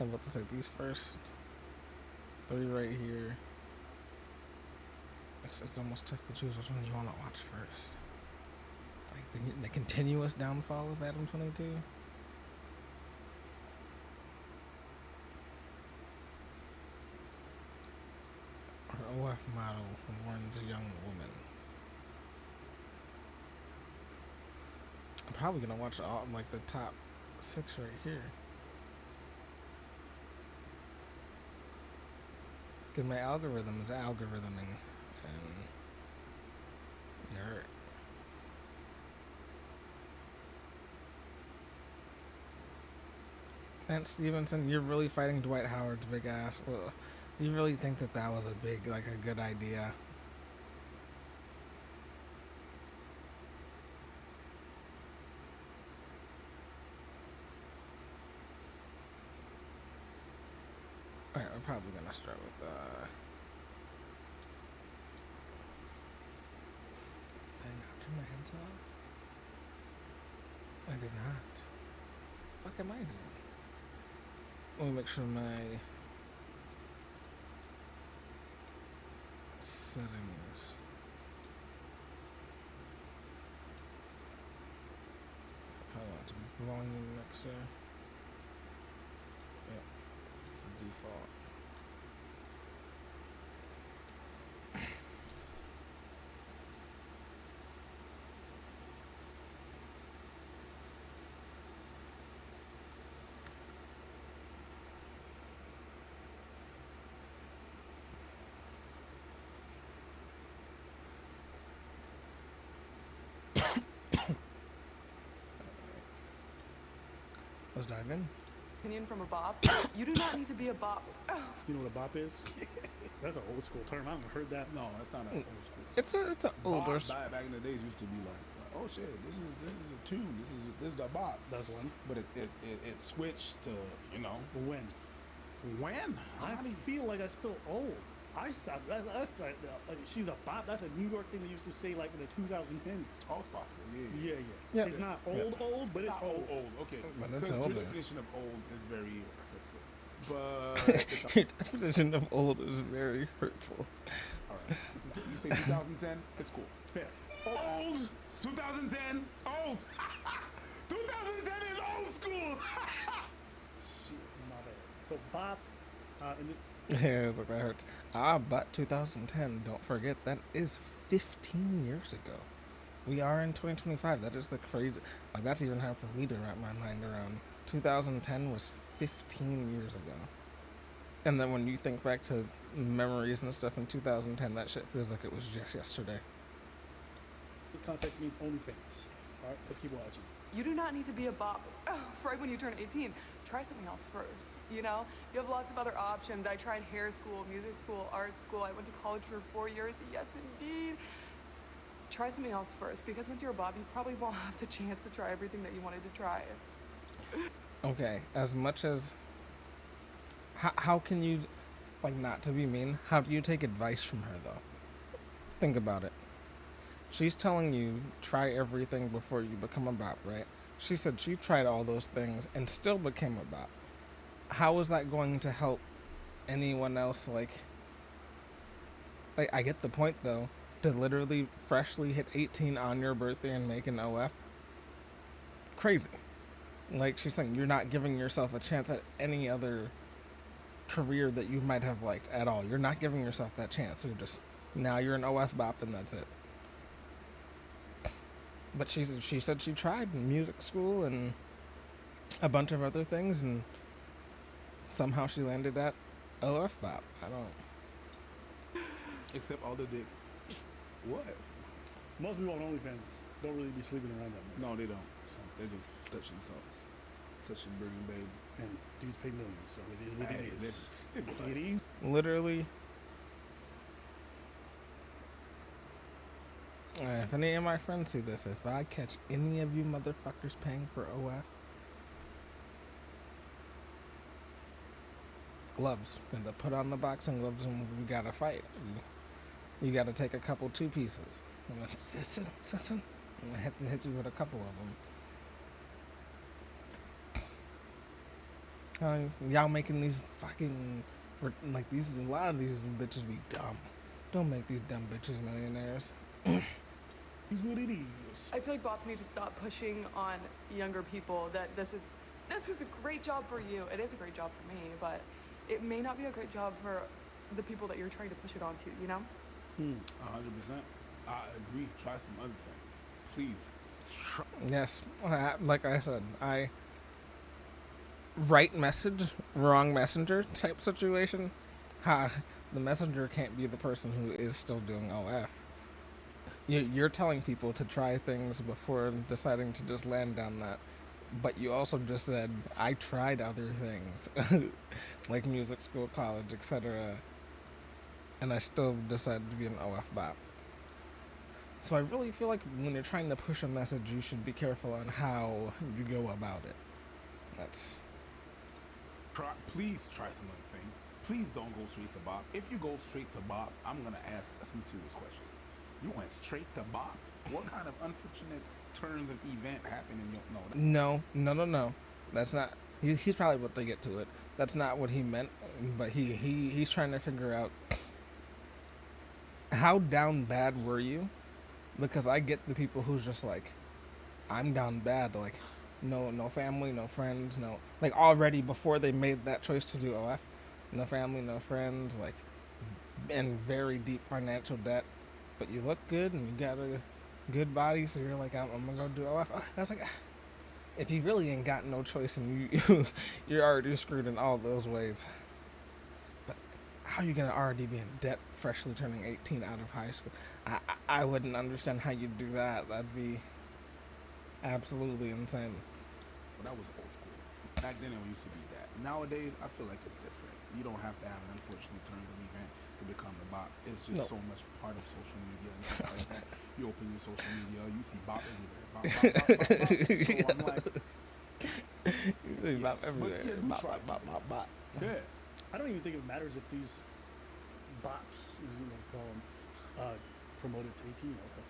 I'm about to say these first three right here. It's almost tough to choose which one you want to watch first. Like the continuous downfall of Adam 22. Or OF model warns a young woman. I'm probably gonna watch all like the top 6 right here. Cause my algorithm is algorithming, and you're and Stevenson, you're really fighting Dwight Howard's big ass. Well, you really think that was a big, like, a good idea? Alright, we're probably gonna start with did I not turn my headset off? I did not. What the fuck am I doing? Let me make sure my settings. I probably want to be volume mixer. Yep, it's a default. Let's dive in. Opinion from a bop. You do not need to be a bop. You know what a bop is? That's an old school term. I haven't heard that. No, that's not an old school. It's a older. Bop, back in the days used to be like, oh shit, this is a tune. This is the bop. That's one. But it switched to, you know, When? How I many? feel like I'm still old. I stopped. That's like, she's a bop. That's a New York thing they used to say like in the 2010s. Oh, it's possible. Yeah. Yeah. It's not old, but it's old. Old. Okay. But it's Because older. your definition of old is very hurtful. But it's Your definition of old is very hurtful. all right. You say 2010, it's cool. Fair. Old. 2010. Old. 2010 is old school. Shit. My bad. So bop, in this. Yeah, it's like that hurts. But 2010, don't forget, that is 15 years ago. We are in 2025. That is the crazy. Like, that's even hard for me to wrap my mind around. 2010 was 15 years ago. And then when you think back to memories and stuff in 2010, that shit feels like it was just yesterday. This context means OnlyFans. All right, let's keep watching. You do not need to be a bop right when you turn 18. Try something else first, you know? You have lots of other options. I tried hair school, music school, art school. I went to college for 4 years. Yes, indeed. Try something else first, because once you're a bop, you probably won't have the chance to try everything that you wanted to try. Okay, as much as... How can you... Like, not to be mean, how do you take advice from her, though? Think about it. She's telling you, try everything before you become a bop, right? She said she tried all those things and still became a bop. How is that going to help anyone else? Like, I get the point, though. To literally freshly hit 18 on your birthday and make an OF. Crazy. Like, she's saying you're not giving yourself a chance at any other career that you might have liked at all. You're not giving yourself that chance. You're just, now you're an OF bop and that's it. But she said she tried music school and a bunch of other things, and somehow she landed at OF bop. I don't. Except all the dick. What? Most people on OnlyFans don't really be sleeping around that much. No, they don't. They just touch themselves. Touching Bergen Babe. And dudes pay millions, so it is what Hey, it is. listen. It is. Literally. If any of my friends see this, if I catch any of you motherfuckers paying for OF, gloves. And to put on the boxing gloves and we gotta fight. You gotta take a couple 2 pieces. I'm gonna hit you with a couple of them. Y'all making these fucking like these a lot of these bitches be dumb. Don't make these dumb bitches millionaires. Is what it is. I feel like bots need to stop pushing on younger people that this is a great job for you. It is a great job for me, but it may not be a great job for the people that you're trying to push it onto, you know? 100%. I agree. Try some other thing, please. Try. Yes, like I said, I right message, wrong messenger type situation. Ha, the messenger can't be the person who is still doing OF. You're telling people to try things before deciding to just land down that. But you also just said, I tried other things, like music school, college, etc., and I still decided to be an OF bot. So I really feel like when you're trying to push a message, you should be careful on how you go about it. That's Please try some other things. Please don't go straight to Bob. If you go straight to Bob, I'm gonna ask some serious questions. You went straight to Bob. What kind of unfortunate turns of event happened in your no. That's not. He's probably about to get to it. That's not what he meant. But he's trying to figure out how down bad were you, because I get the people who's just like, I'm down bad. Like, no family, no friends, no, like already before they made that choice to do OF, no family, no friends, like, in very deep financial debt. But you look good and you got a good body, so you're like, I'm gonna go do OF. I was like, if you really ain't got no choice and you're already screwed in all those ways. But how are you gonna already be in debt, freshly turning 18 out of high school? I wouldn't understand how you'd do that. That'd be absolutely insane. But that was old school. Back then it used to be that. Nowadays I feel like it's different. You don't have to have an unfortunate turns of event to become a bot. It's just No. so much part of social media and stuff like that. You open your social media, you see bot everywhere. Bot, bot, bot, bot, bot. So I'm like, You say yeah. bop everywhere. But yeah, do Bop, try bop, bop, something bop, else. bop. Yeah. I don't even think it matters if these bops, as you want to call them, promoted to 18-year-olds. Like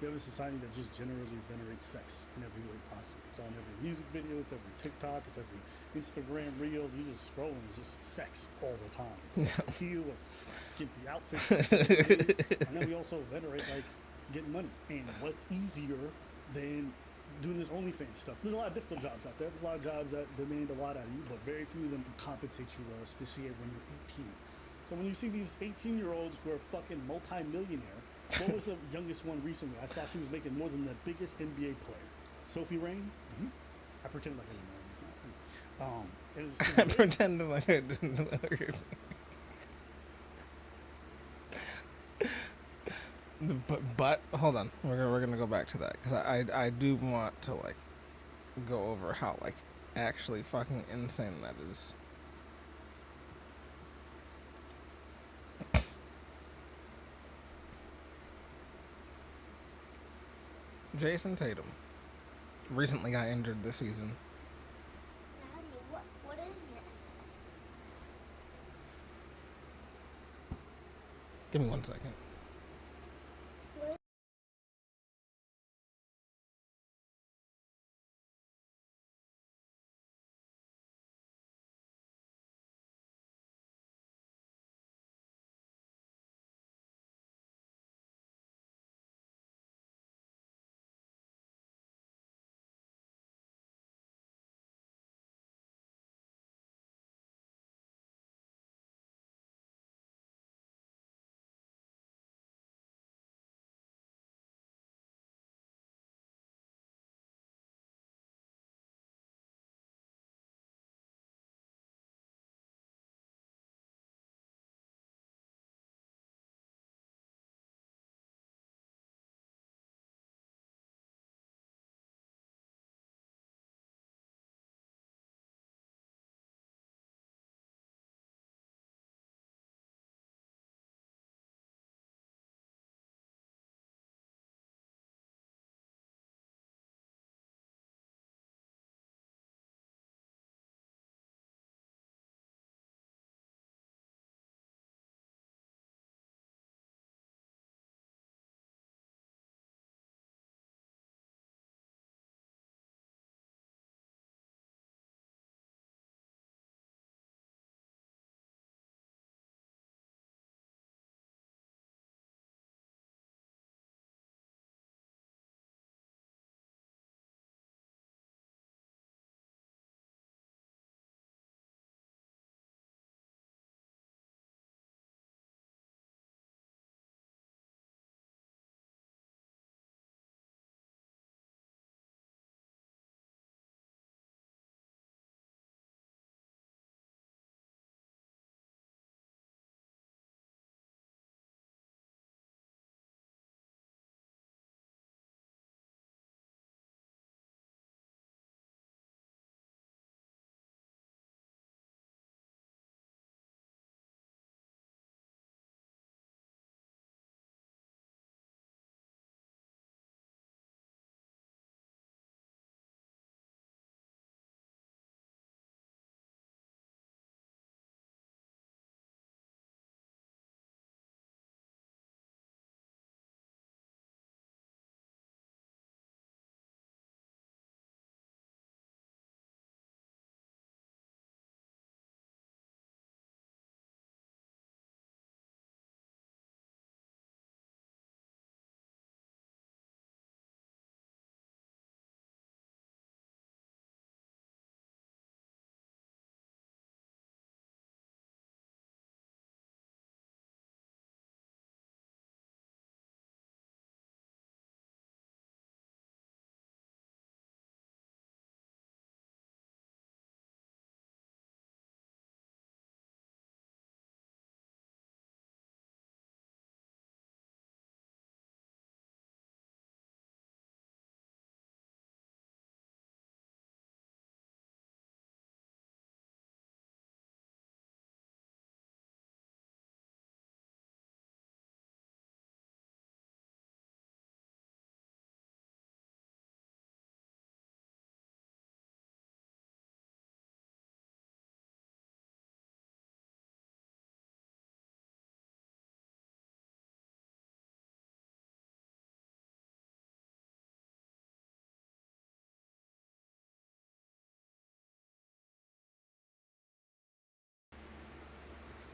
we have a society that just generally venerates sex in every way possible. It's on every music video, it's every TikTok, it's every Instagram reel. You just scroll and it's just sex all the time. It's sex appeal, it's skimpy outfits, it's and then we also venerate like getting money. And what's easier than doing this OnlyFans stuff? There's a lot of difficult jobs out there. There's a lot of jobs that demand a lot out of you, but very few of them compensate you well, especially when you're 18. So when you see these 18-year-olds who are fucking multi-millionaire, what was the youngest one recently? I saw she was making more than the biggest NBA player, Sophie Rain. I pretend like I didn't know. It was I very- pretended like I didn't know. But hold on, we're gonna go back to that because I do want to like go over how like actually fucking insane that is. Jason Tatum recently got injured this season. Daddy, what is this? Give me 1 second.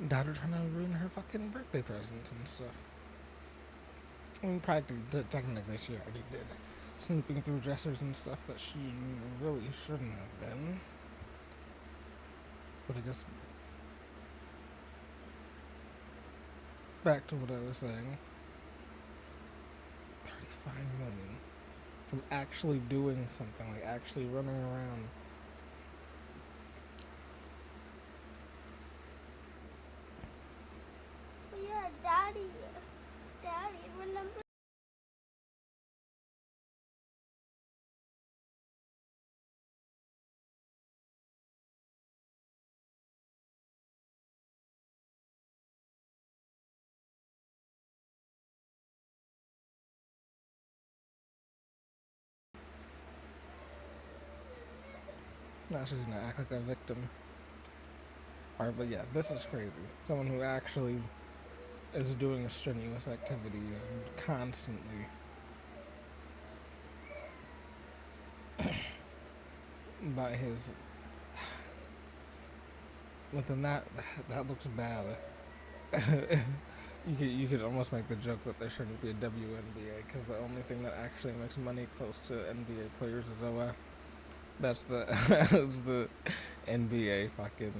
daughter trying to ruin her fucking birthday presents and stuff. I mean, technically, she already did. Snooping through dressers and stuff that she really shouldn't have been. But I guess back to what I was saying. 35 million from actually doing something, like actually running around. But yeah, Daddy. Daddy, remember? Now she's gonna act like a victim. Alright, but yeah, this is crazy. Someone who actually is doing strenuous activities constantly. By his. Within that looks bad. you could almost make the joke that there shouldn't be a WNBA because the only thing that actually makes money close to NBA players is OF. That's the that's the NBA fucking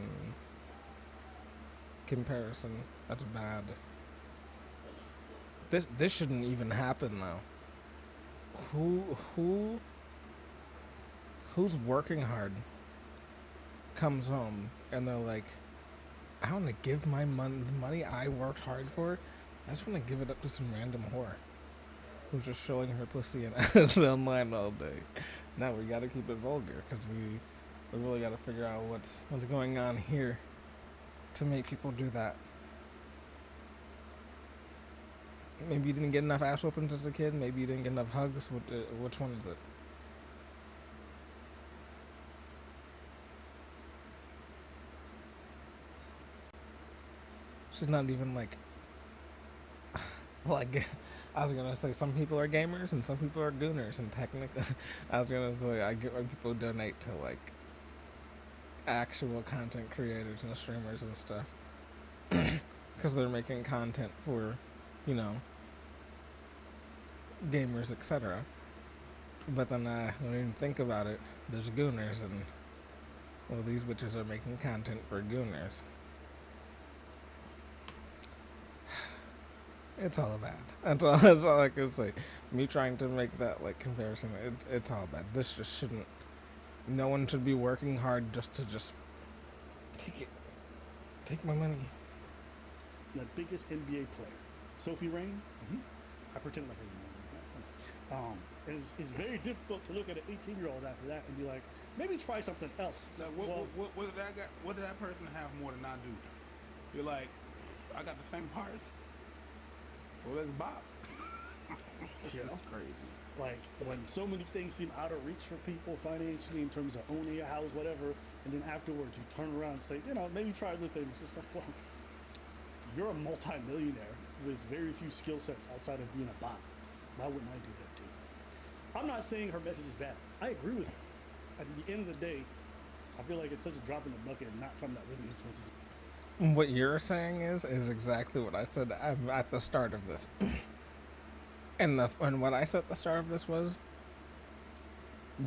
comparison. That's bad. This shouldn't even happen though. Who's working hard comes home and they're like, I want to give my money I worked hard for. I just want to give it up to some random whore who's just showing her pussy and ass online all day. Now we got to keep it vulgar because we really got to figure out what's going on here to make people do that. Maybe you didn't get enough ass whoopings as a kid. Maybe you didn't get enough hugs. Which one is it? She's not even like. Well, I was gonna say some people are gamers and some people are gooners, and technically, I was gonna say I get why people donate to like actual content creators and streamers and stuff, because they're making content for, you know, gamers, etc. But then when you think about it, there's gooners, and well, these bitches are making content for gooners. It's all bad. That's all I can say. Me trying to make that like comparison, it's all bad. This just shouldn't. No one should be working hard just to take it. Take my money. The biggest NBA player, Sophie Rain. Mhm. I pretend like I know. It's very difficult to look at an 18-year-old after that and be like, maybe try something else. So what did that guy? What did that person have more than I do? You're like, I got the same parts. Well, let's bop. Yeah. That's crazy. Like when so many things seem out of reach for people financially in terms of owning a house, whatever, and then afterwards you turn around and say, maybe try other things. It's like, well, you're a multi-millionaire with very few skill sets outside of being a bot. Why wouldn't I do that too? I'm not saying her message is bad. I agree with her. At the end of the day, I feel like it's such a drop in the bucket and not something that really influences. What you're saying is exactly what I said at the start of this. And what I said at the start of this was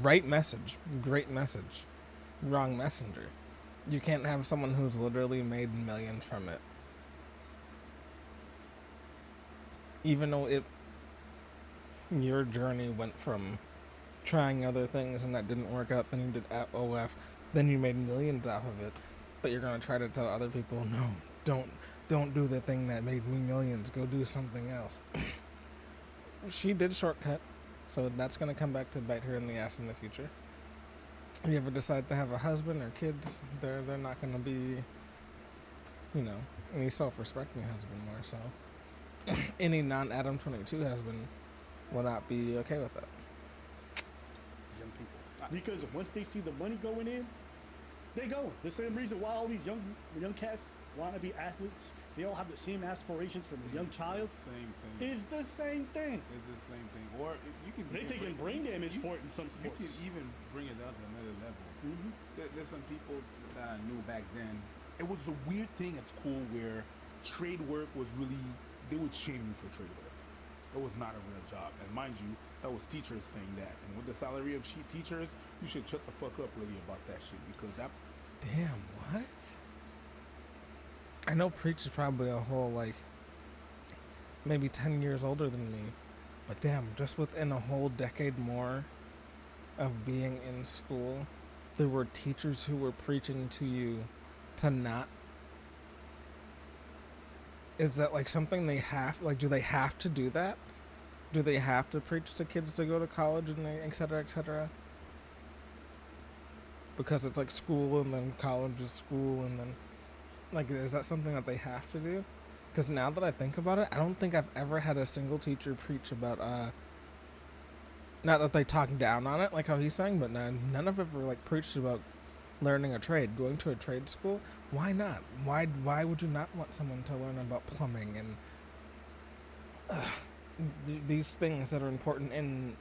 right message, great message, wrong messenger. You can't have someone who's literally made millions from it. Even though your journey went from trying other things and that didn't work out, then you did OF, then you made millions off of it. But you're gonna try to tell other people, no, don't do the thing that made me millions. Go do something else. She did shortcut, so that's gonna come back to bite her in the ass in the future. If you ever decide to have a husband or kids, they're not gonna be, any self-respecting husband more so. Any non-Adam 22 husband will not be okay with that. Young people, because once they see the money going in, they go. The same reason why all these young cats want to be athletes. They all have the same aspirations from a young child. Same thing. Is the same thing. It's the same thing. Or you can. They taking brain damage for it in some sports. You can even bring it down to another level. Mm-hmm. There's some people that I knew back then, it was a weird thing at school where trade work was really, they would shame you for trade work. It was not a real job. And mind you, that was teachers saying that. And with the salary of teachers, you should shut the fuck up really about that shit, because that. Damn, what? I know Preach is probably a whole, like, maybe 10 years older than me. But damn, just within a whole decade more of being in school, there were teachers who were preaching to you to not. Is that like something they have, like, do they have to do that? Do they have to preach to kids to go to college and et cetera, et cetera? Because it's like school and then college is school and then, like, is that something that they have to do? Because now that I think about it, I don't think I've ever had a single teacher preach about, not that they talk down on it, like how he's saying, but none of ever, like, preached about learning a trade, going to a trade school. Why not? Why would you not want someone to learn about plumbing and these things that are important in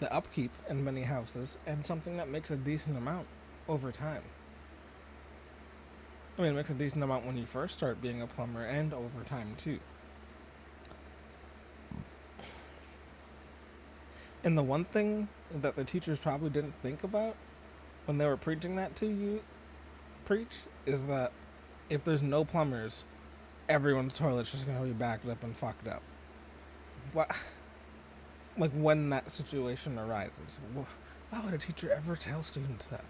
the upkeep in many houses, and something that makes a decent amount over time? I mean, it makes a decent amount when you first start being a plumber, and over time too. And the one thing that the teachers probably didn't think about when they were preaching that to you, is that if there's no plumbers, everyone's toilet's just gonna be backed up and fucked up. What? Like, when that situation arises, why would a teacher ever tell students that?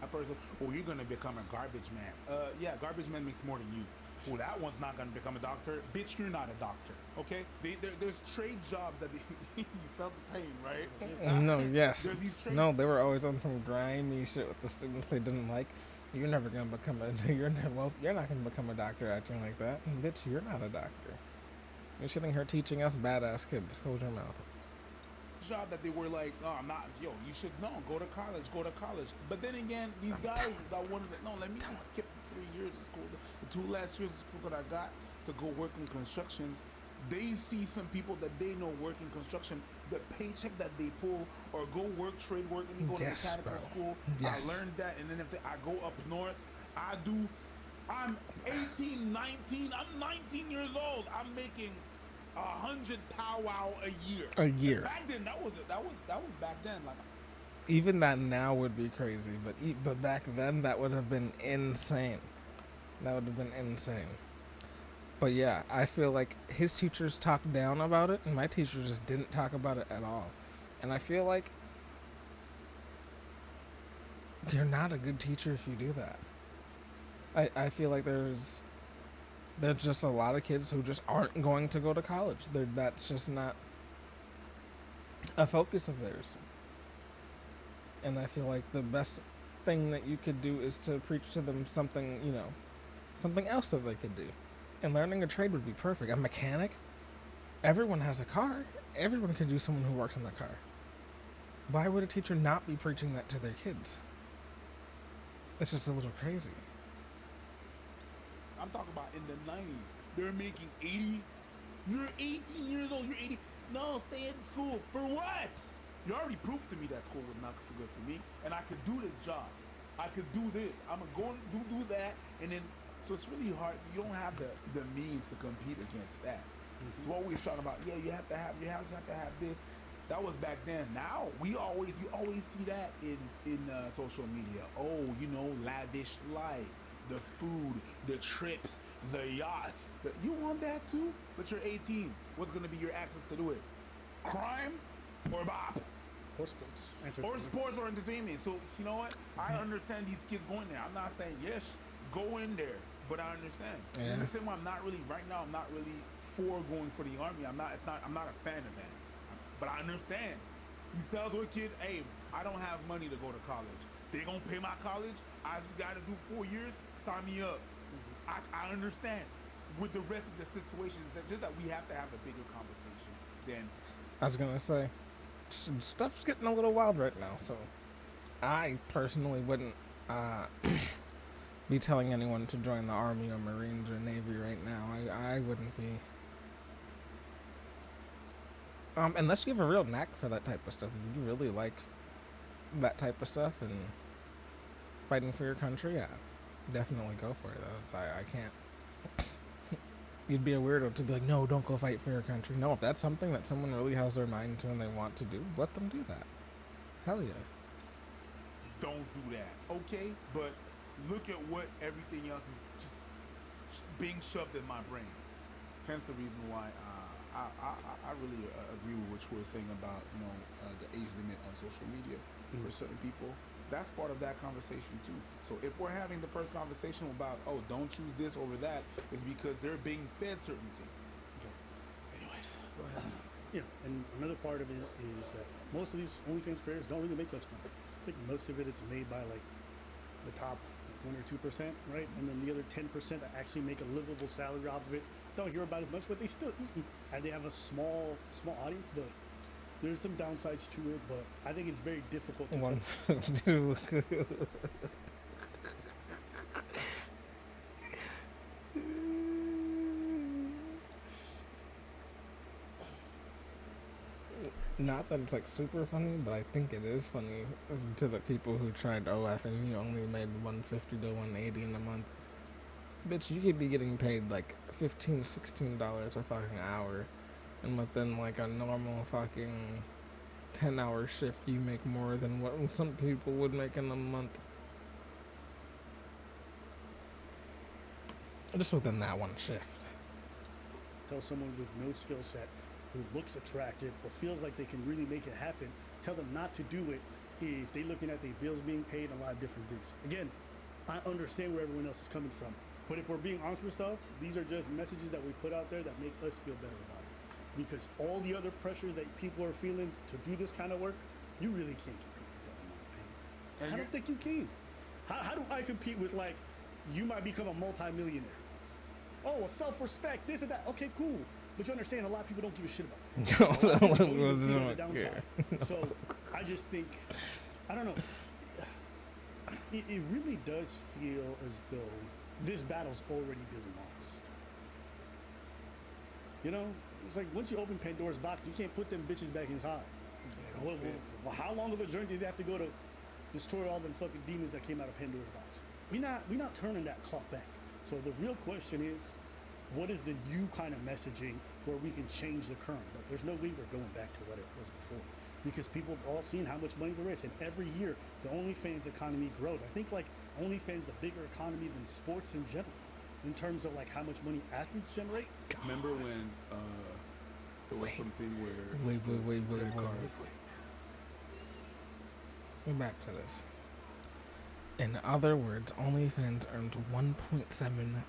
A person, oh, you're gonna become a garbage man. Yeah, garbage man makes more than you. Oh, that one's not gonna become a doctor. Bitch, you're not a doctor. Okay? There's trade jobs that you felt the pain, right? No, yes. There's these trade. No, they were always on some grimy shit with the students they didn't like. You're never gonna become you're not gonna become a doctor acting like that. And bitch, you're not a doctor. You're sitting here teaching us badass kids. Hold your mouth. Job that they were like, no, I'm not, yo, you should know, go to college. But then again, these guys that wanted to, no, let me just skip the 3 years of school, the 2 last years of school that I got to go work in constructions. They see some people that they know work in construction, the paycheck that they pull, or go work trade work, and you go to mechanical school. Yes. I learned that, and then if I go up north, I'm 18, 19, I'm 19 years old, I'm making 100 powwow a year. And back then, that was back then. Like, even that now would be crazy, but back then that would have been insane. But yeah, I feel like his teachers talked down about it, and my teachers just didn't talk about it at all. And I feel like you're not a good teacher if you do that. I feel like there's just a lot of kids who just aren't going to go to college. That's just not a focus of theirs. And I feel like the best thing that you could do is to preach to them something, something else that they could do. And learning a trade would be perfect. A mechanic, everyone has a car. Everyone could do someone who works in a car. Why would a teacher not be preaching that to their kids? It's just a little crazy. I'm talking about in the 90s. They're making 80. You're 18 years old. You're 80. No, stay in school. For what? You already proved to me that school was not so good for me, and I could do this job. I could do this. I'm going to do that, and then, so it's really hard. You don't have the means to compete against that. You're always talking about, yeah, you have to have, your house have to have this. That was back then. Now, you always see that in social media. Oh, lavish life. The food, the trips, the yachts. You want that too? But you're 18. What's going to be your access to do it? Crime or bop? Or sports. Or sports or entertainment. So, you know what? I understand these kids going there. I'm not saying, yes, go in there. But I understand. Yeah. In the same way, I'm not really for going for the Army. I'm not a fan of that. But I understand. You tell the kid, hey, I don't have money to go to college. They're going to pay my college. I just got to do 4 years. Sign me up. I understand. With the rest of the situations, it's just that we have to have a bigger conversation than. I was gonna say, stuff's getting a little wild right now. So, I personally wouldn't be telling anyone to join the Army or Marines or Navy right now. I wouldn't be. Unless you have a real knack for that type of stuff. If you really like that type of stuff and fighting for your country, yeah. definitely go for it. I can't. You'd be a weirdo to be like, no, don't go fight for your country. No, if that's something that someone really has their mind to and they want to do, let them do that. Hell yeah. Don't do that, okay? But look at what everything else is just being shoved in my brain. Hence the reason why I really agree with what you were saying about the age limit on social media for certain people. That's part of that conversation too. So if we're having the first conversation about don't choose this over that, is because they're being fed certain things. Okay. Anyways, go ahead. And another part of it is that most of these OnlyFans creators don't really make much money. I think most of it's made by like the top 1 or 2%, right? And then the other 10% that actually make a livable salary off of it don't hear about as much, but they still eat, and they have a small audience. But there's some downsides to it. But I think it's very difficult to One, tell. two. Not that it's like super funny, but I think it is funny to the people who tried OF and you only made 150 to 180 in a month. Bitch, you could be getting paid like $15, $16 a fucking hour, and within like a normal fucking 10-hour shift, you make more than what some people would make in a month. Just within that one shift. Tell someone with no skill set who looks attractive or feels like they can really make it happen, tell them not to do it if they're looking at their bills being paid and a lot of different things. Again, I understand where everyone else is coming from, but if we're being honest with ourselves, these are just messages that we put out there that make us feel better about it. Because all the other pressures that people are feeling to do this kind of work, you really can't compete with that amount of pain. I don't think you can. How do I compete with, like, you might become a multi-millionaire? Oh, well, self-respect, this and that. Okay, cool. But you understand, a lot of people don't give a shit about that. A lot of people don't even see it as a downside. So I just think, I don't know. It really does feel as though this battle's already been lost. You know, it's like once you open Pandora's box, you can't put them bitches back inside. Well, how long of a journey did they have to go to destroy all them fucking demons that came out of Pandora's box? We not turning that clock back. So the real question is, what is the new kind of messaging where we can change the current? But there's no way we're going back to what it was before, because people have all seen how much money there is, and every year the OnlyFans economy grows. I think like OnlyFans is a bigger economy than sports in general, in terms of like how much money athletes generate. Remember when there was something where Wait. credit card- We're back to this. In other words, OnlyFans earned 1.7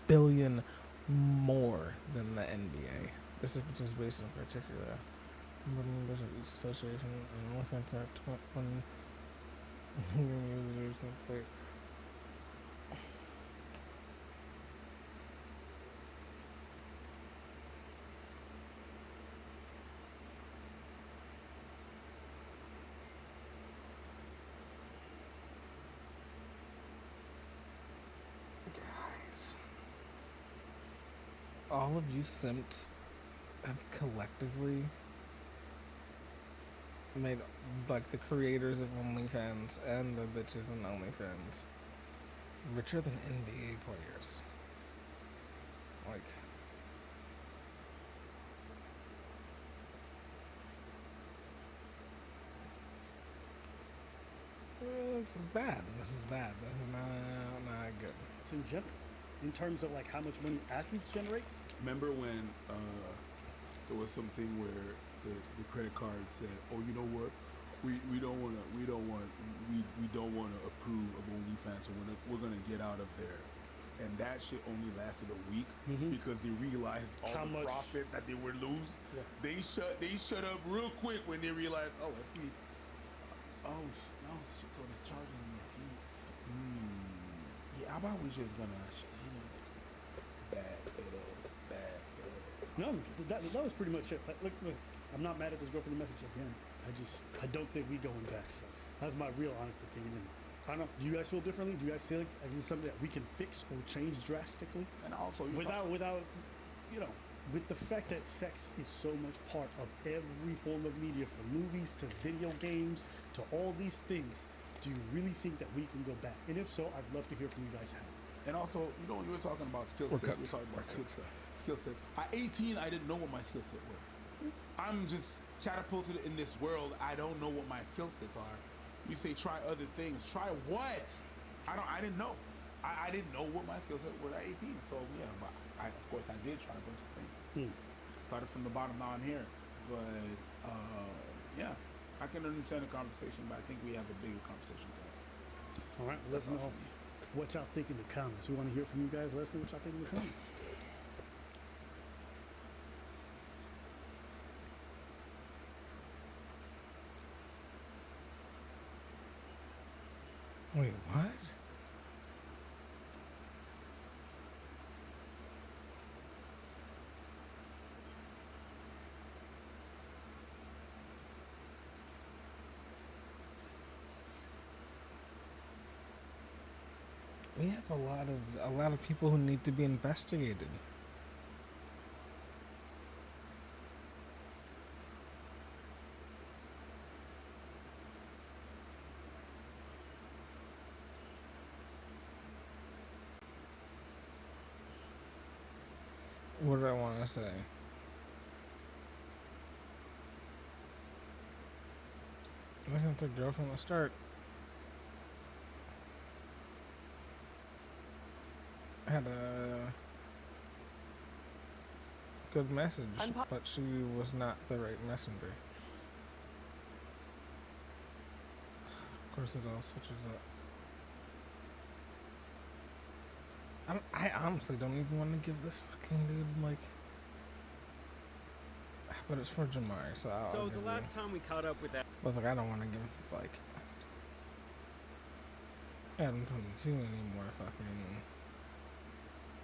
billion more than the NBA. This is just based on particular members of each association, and OnlyFans are 20 users. Wait. Guys, all of you simps have collectively made, like, the creators of OnlyFans and the bitches in OnlyFans richer than NBA players. Like, this is bad. This is not good. It's in general, in terms of like how much money athletes generate. Remember when there was something where the credit card said, "Oh, you know what? We don't want to approve of OnlyFans, so we're gonna get out of there." And that shit only lasted a week because they realized all How the much- profits that they would lose. Yeah. They shut up real quick when they realized, oh, if we, oh shit, so the charges and the fee. Yeah, how about we just gonna, bad it up. No, that was pretty much it. Like, look, I'm not mad at this girl for the message again. I don't think we going back. So that's my real honest opinion. And I don't know. Do you guys feel differently? Do you guys feel like this is something that we can fix or change drastically? And also, Without, you know, with the fact that sex is so much part of every form of media, from movies to video games to all these things, do you really think that we can go back? And if so, I'd love to hear from you guys how. And also, you know, you were talking about skill We're sets. cooked. You were talking about We're skill set. At 18, I didn't know what my skill set were. I'm just catapulted in this world. I don't know what my skill sets are. You say try other things. Try what? I didn't know. I didn't know what my skill set were at 18. So yeah, but of course I did try a bunch of things. Started from the bottom, now I'm here. But yeah, I can understand the conversation, but I think we have a bigger conversation to have. All right, let us know what y'all think in the comments. We want to hear from you guys. Let us know what y'all think in the comments. Wait, what? We have a lot of people who need to be investigated. What do I want to say? I wasn't a girl from the start. Had a good message, but she was not the right messenger. Of course, it all switches up. I honestly don't even want to give this fucking dude like. But it's for Jamari, so I'll. So the last time we caught up with that. I was like, I don't want to give like Adam 22 any more fucking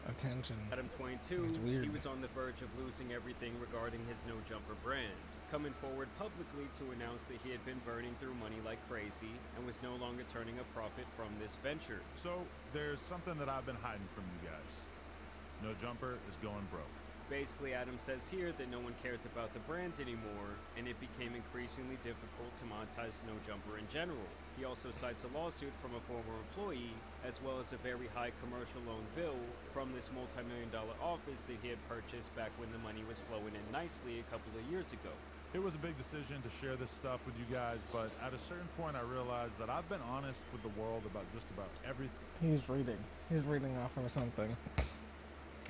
attention. Adam 22, It's weird. he was on the verge of losing everything regarding his No Jumper brand, coming forward publicly to announce that he had been burning through money like crazy and was no longer turning a profit from this venture. So there's something that I've been hiding from you guys. No Jumper is going broke. Basically, Adam says here that no one cares about the brand anymore, and it became increasingly difficult to monetize No Jumper in general. He also cites a lawsuit from a former employee, as well as a very high commercial loan bill from this multi-million-dollar office that he had purchased back when the money was flowing in nicely a couple of years ago. It was a big decision to share this stuff with you guys, but at a certain point I realized that I've been honest with the world about just about everything. He's reading. He's reading off of something.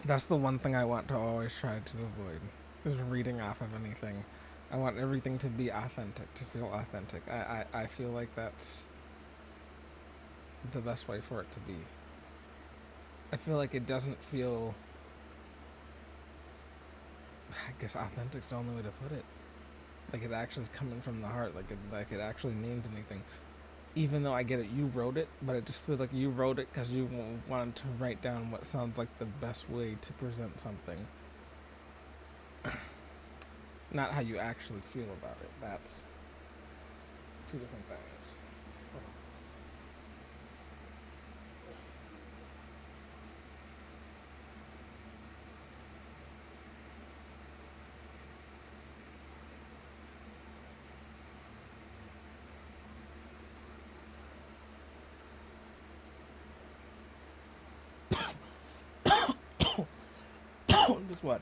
That's the one thing I want to always try to avoid, is reading off of anything. I want everything to be authentic, to feel authentic. I feel like that's the best way for it to be. I feel like it doesn't feel... I guess authentic's the only way to put it. Like it actually is coming from the heart, like it actually means anything. Even though I get it, you wrote it, but it just feels like you wrote it because you wanted to write down what sounds like the best way to present something. Not how you actually feel about it. That's two different things. Just watch.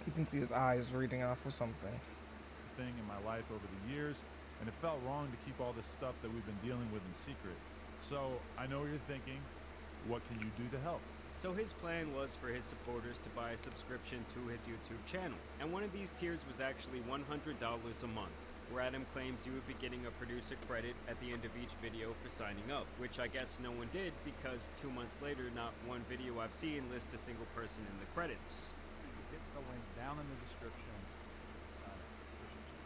You can see his eyes reading off of something. Thing in my life over the years, and it felt wrong to keep all this stuff that we've been dealing with in secret. So I know you're thinking, what can you do to help? So his plan was for his supporters to buy a subscription to his YouTube channel, and one of these tiers was actually $100 a month, where Adam claims you would be getting a producer credit at the end of each video for signing up, which I guess no one did because 2 months later, not one video I've seen lists a single person in the credits. Hit the link down in the description. Sign up. Appreciate you.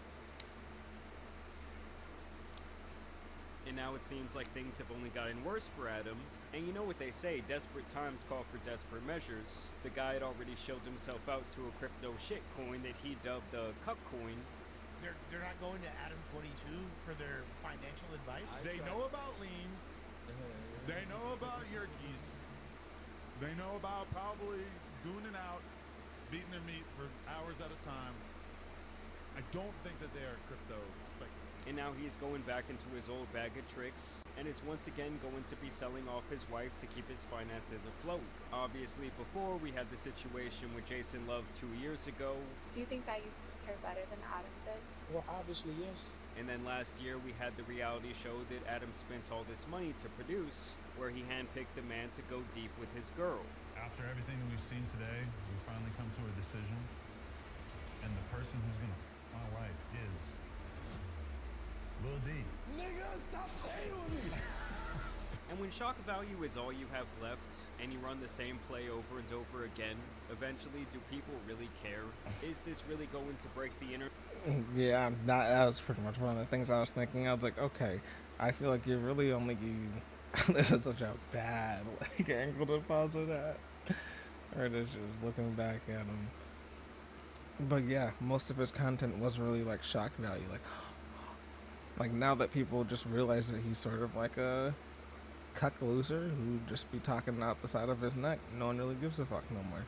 And now it seems like things have only gotten worse for Adam. And you know what they say, desperate times call for desperate measures. The guy had already showed himself out to a crypto shitcoin that he dubbed the cuck coin. They're not going to Adam 22 for their financial advice? They know about lean. They know about yerkies. They know about probably gooning out, beating their meat for hours at a time. I don't think that they are crypto speculators. and now he's going back into his old bag of tricks and is once again going to be selling off his wife to keep his finances afloat. Obviously, before we had the situation with Jason Love 2 years ago. Do you think that you her better than Adam did? Well, obviously, yes. And then last year we had the reality show that Adam spent all this money to produce, where he handpicked the man to go deep with his girl. After everything that we've seen today, we've finally come to a decision. And the person who's gonna my wife is Lil D. Nigga, stop playing with me! And when shock value is all you have left, and you run the same play over and over again, eventually, do people really care? Is this really going to break the internet? Yeah, that was pretty much one of the things I was thinking. I was like, okay, I feel like you're really only this is such a bad like angle to posit at. Or it is just looking back at him. But yeah, most of his content was really like shock value. Like now that people just realize that he's sort of like a cuck loser who just be talking out the side of his neck, no one really gives a fuck no more.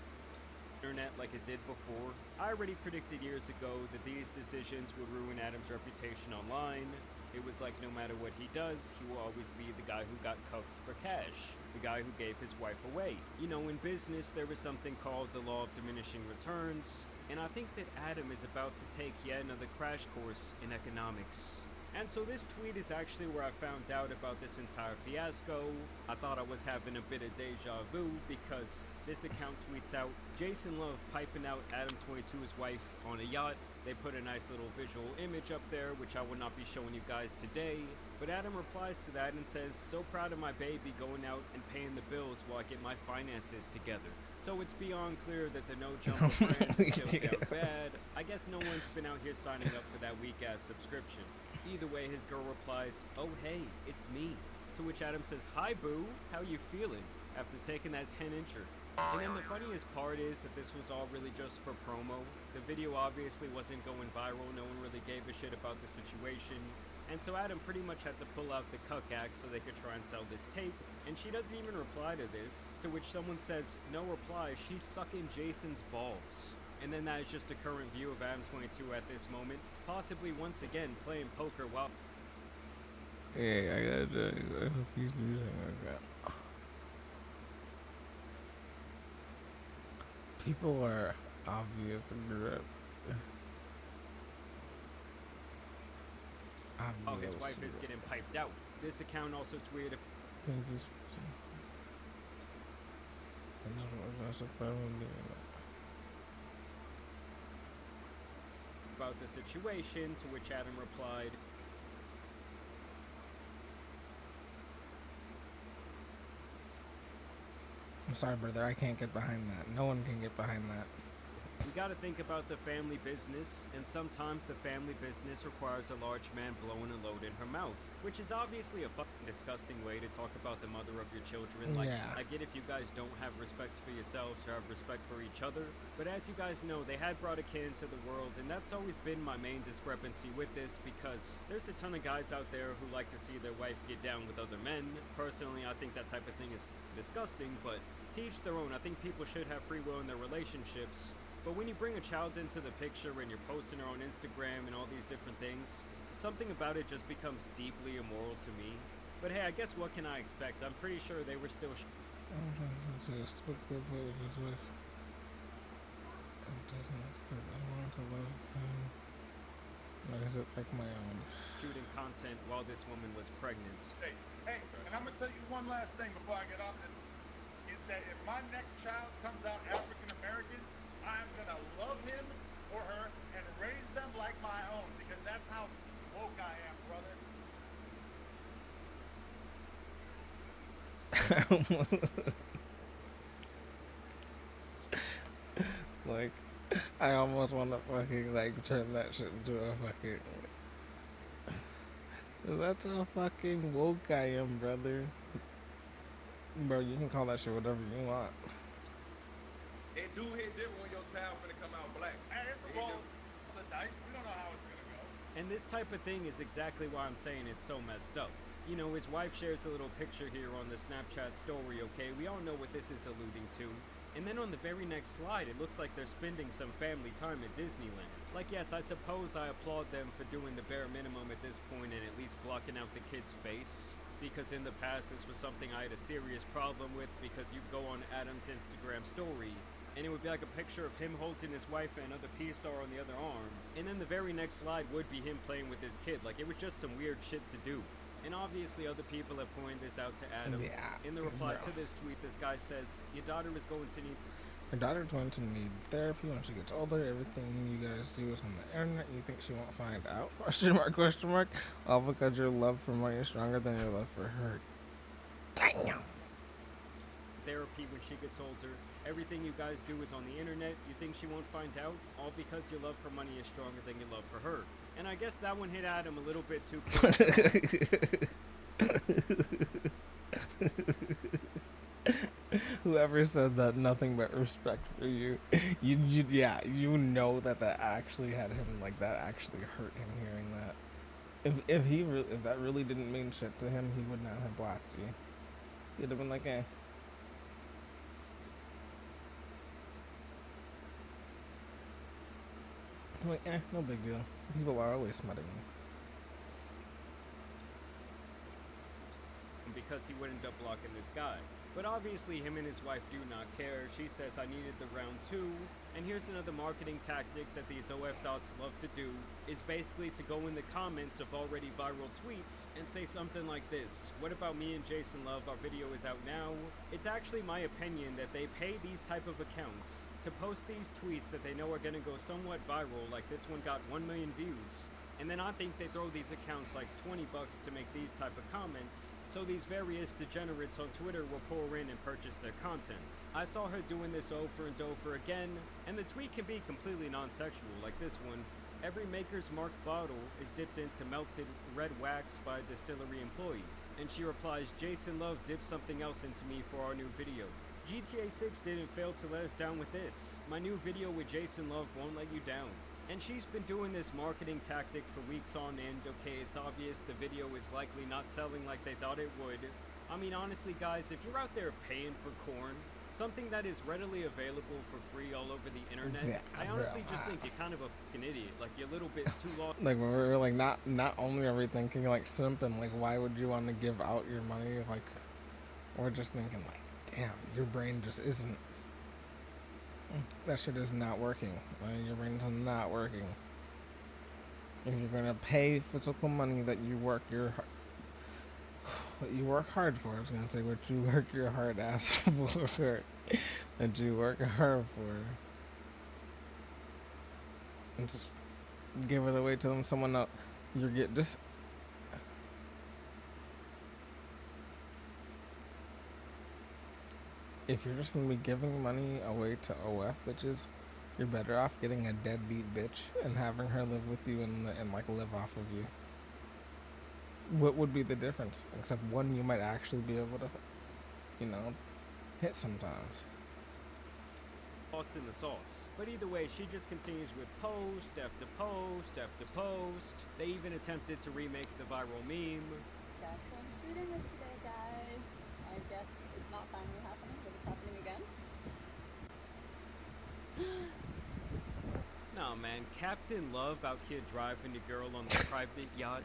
Internet like it did before. I already predicted years ago that these decisions would ruin Adam's reputation online. It was like no matter what he does, he will always be the guy who got cucked for cash, the guy who gave his wife away. You know, in business there was something called the law of diminishing returns, and I think that Adam is about to take yet another crash course in economics. And so this tweet is actually where I found out about this entire fiasco. I thought I was having a bit of deja vu because this account tweets out Jason Love piping out Adam 22's wife on a yacht. They put a nice little visual image up there, which I will not be showing you guys today. But Adam replies to that and says, so proud of my baby going out and paying the bills while I get my finances together. So it's beyond clear that the No Jumper brand is still down bad. I guess no one's been out here signing up for that weak-ass subscription. Either way, his girl replies, oh hey, it's me. To which Adam says, hi boo, how you feeling? After taking that 10-incher. And then the funniest part is that this was all really just for promo. The video obviously wasn't going viral, no one really gave a shit about the situation. And so Adam pretty much had to pull out the cuck act so they could try and sell this tape. And she doesn't even reply to this, to which someone says, no reply, she's sucking Jason's balls. And then that is just a current view of Adam 22 at this moment, possibly once again playing poker while... Hey, I gotta I hope he's using like that. People are obviously gripped. Oh, his wife is getting piped out. This account also tweeted about the situation, to which Adam replied, I'm sorry, brother, I can't get behind that. No one can get behind that. we gotta think about the family business, and sometimes the family business requires a large man blowing a load in her mouth, which is obviously a fucking disgusting way to talk about the mother of your children. Like, Yeah. I get if you guys don't have respect for yourselves or have respect for each other, but as you guys know, they had brought a kid into the world, and that's always been my main discrepancy with this, because there's a ton of guys out there who like to see their wife get down with other men. Personally, I think that type of thing is disgusting, but to each their own. I think people should have free will in their relationships. But when you bring a child into the picture and you're posting her on Instagram and all these different things, something about it just becomes deeply immoral to me. But hey, I guess what can I expect? I'm pretty sure they were still shooting content while this woman was pregnant. Hey, and I'm gonna tell you one last thing before I get off this, is that if my next child comes out African American, I'm gonna love him or her and raise them like my own, because that's how woke I am, brother. Like, I almost want to fucking like turn that shit into a fucking. That's how fucking woke I am, brother. Bro, you can call that shit whatever you want. It do hit different when your child finna come out black. Hey, it's the roll of the dice. We don't know how it's gonna go. And this type of thing is exactly why I'm saying it's so messed up. You know, his wife shares a little picture here on the Snapchat story, okay? We all know what this is alluding to. And then on the very next slide, it looks like they're spending some family time at Disneyland. Like, yes, I suppose I applaud them for doing the bare minimum at this point and at least blocking out the kid's face. Because in the past, this was something I had a serious problem with, because you'd go on Adam's Instagram story, and it would be like a picture of him holding his wife and another P-star on the other arm. And then the very next slide would be him playing with his kid. Like, it was just some weird shit to do. And obviously other people have pointed this out to Adam. Yeah, In the reply bro. to this tweet, this guy says, your daughter is going to need... Her daughter's going to need therapy when she gets older. Everything you guys do is on the internet. You think she won't find out? Question mark, question mark. All because your love for money is stronger than your love for her. Damn. therapy when she gets older. Everything you guys do is on the internet. You think she won't find out? All because your love for money is stronger than your love for her. And I guess that one hit Adam a little bit too close. Whoever said that, nothing but respect for you. Yeah, you know that actually had him, like, that actually hurt him hearing that. If that really didn't mean shit to him, he would not have blocked you. He'd have been like, eh. I'm like, eh, no big deal. People are always smutting me. Because he would end up blocking this guy. But obviously him and his wife do not care. She says, I needed the round 2. And here's another marketing tactic that these OF dots love to do, is basically to go in the comments of already viral tweets and say something like this. What about me and Jason Love? Our video is out now. It's actually my opinion that they pay these type of accounts to post these tweets that they know are gonna go somewhat viral, like this one got 1 million views. And then I think they throw these accounts like $20 to make these type of comments, so these various degenerates on Twitter will pour in and purchase their content. I saw her doing this over and over again, and the tweet can be completely non-sexual, like this one. Every Maker's Mark bottle is dipped into melted red wax by a distillery employee. And she replies, Jason Love dipped something else into me for our new video. GTA 6 didn't fail to let us down with this. My new video with Jason Love won't let you down. And she's been doing this marketing tactic for weeks on end. Okay, it's obvious the video is likely not selling like they thought it would. I mean, honestly, guys, if you're out there paying for corn, something that is readily available for free all over the internet, Yeah, I honestly just think you're kind of a fucking idiot. Like, you're a little bit too lost. Like, we're like, not only are we thinking, like, simping, like, why would you want to give out your money? Like, we're just thinking, like, damn, your brain just isn't. That shit is not working. Your brain's not working. If you're gonna pay physical money that you work hard for, I was gonna say what you work your hard ass for, that you work hard for, and just give it away to someone else. You get just. If you're just gonna be giving money away to OF bitches, you're better off getting a deadbeat bitch and having her live with you and like live off of you. What would be the difference? Except one, you might actually be able to, hit sometimes. Lost in the sauce. But either way, she just continues with post after post after post. They even attempted to remake the viral meme. Guess I'm shooting it today, guys. I guess it's not finally happening, but it's happening again. No, man, Captain Love out here driving the girl on the private yacht,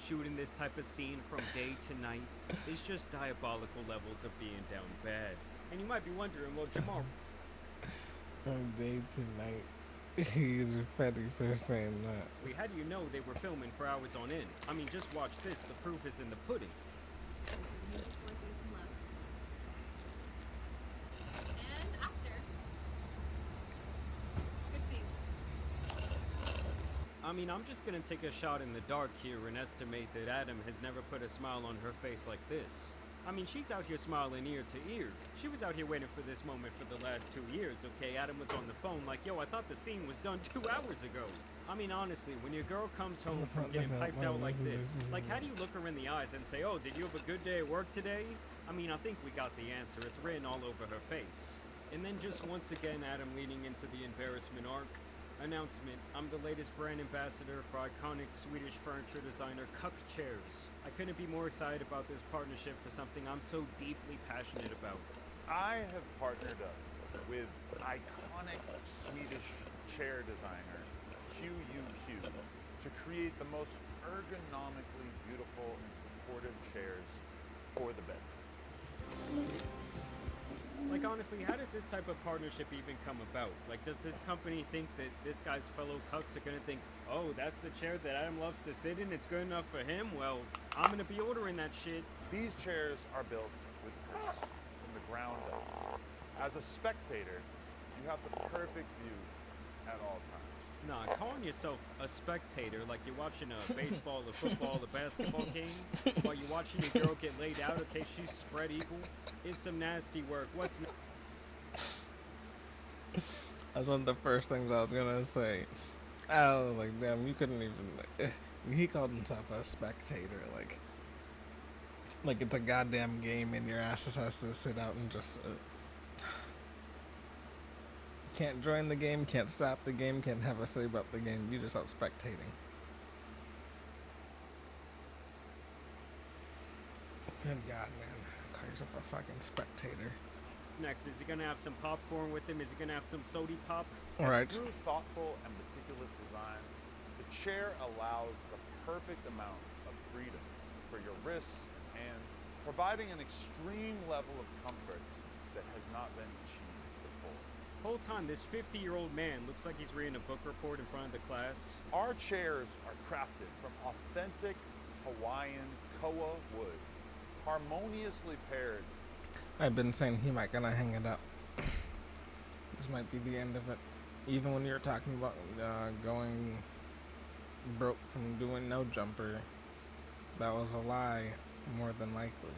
shooting this type of scene from day to night, is just diabolical levels of being down bad. And you might be wondering, well, Jamal, From day to night. He's petty for saying that. how do you know they were filming for hours on end? I mean, just watch this. The proof is in the pudding. This is me before Jason Love. And after. Good scene. I mean, I'm just gonna take a shot in the dark here and estimate that Adam has never put a smile on her face like this. I mean, she's out here smiling ear to ear. She was out here waiting for this moment for the last 2 years, okay? Adam was on the phone like, yo, I thought the scene was done 2 hours ago. I mean, honestly, when your girl comes home from getting piped out like this, like, how do you look her in the eyes and say, oh, did you have a good day at work today? I mean, I think we got the answer. It's written all over her face. And then just once again, Adam leaning into the embarrassment arc. Announcement, I'm the latest brand ambassador for iconic Swedish furniture designer Cuck Chairs. I couldn't be more excited about this partnership for something I'm so deeply passionate about. I have partnered up with iconic Swedish chair designer QUQ to create the most ergonomically beautiful and supportive chairs for the bed. Like, honestly, how does this type of partnership even come about? Like, does this company think that this guy's fellow cucks are gonna think, oh, that's the chair that Adam loves to sit in, it's good enough for him? Well, I'm gonna be ordering that shit. These chairs are built with purpose from the ground up. As a spectator, you have the perfect view at all times. Nah, calling yourself a spectator like you're watching a baseball, a football, a basketball game while you're watching your girl get laid out, okay, she's spread eagle, is some nasty work. What's That's one of the first things I was gonna say. I was like, damn, you couldn't even. He called himself a spectator, like it's a goddamn game, and your ass just has to sit out and just. Can't join the game, can't stop the game, can't have a say about the game. You just out spectating. Good God, man! Call yourself a fucking spectator. next? Is he gonna have some popcorn with him? Is he gonna have some sody pop? All right. Through thoughtful and meticulous design, the chair allows the perfect amount of freedom for your wrists and hands, providing an extreme level of comfort that has not been achieved before. Whole time, this 50-year-old man looks like he's reading a book report in front of the class. Our chairs are crafted from authentic Hawaiian koa wood, harmoniously paired. I've been saying he might gonna hang it up. This might be the end of it. Even when you were talking about going broke from doing no jumper, that was a lie, more than likely.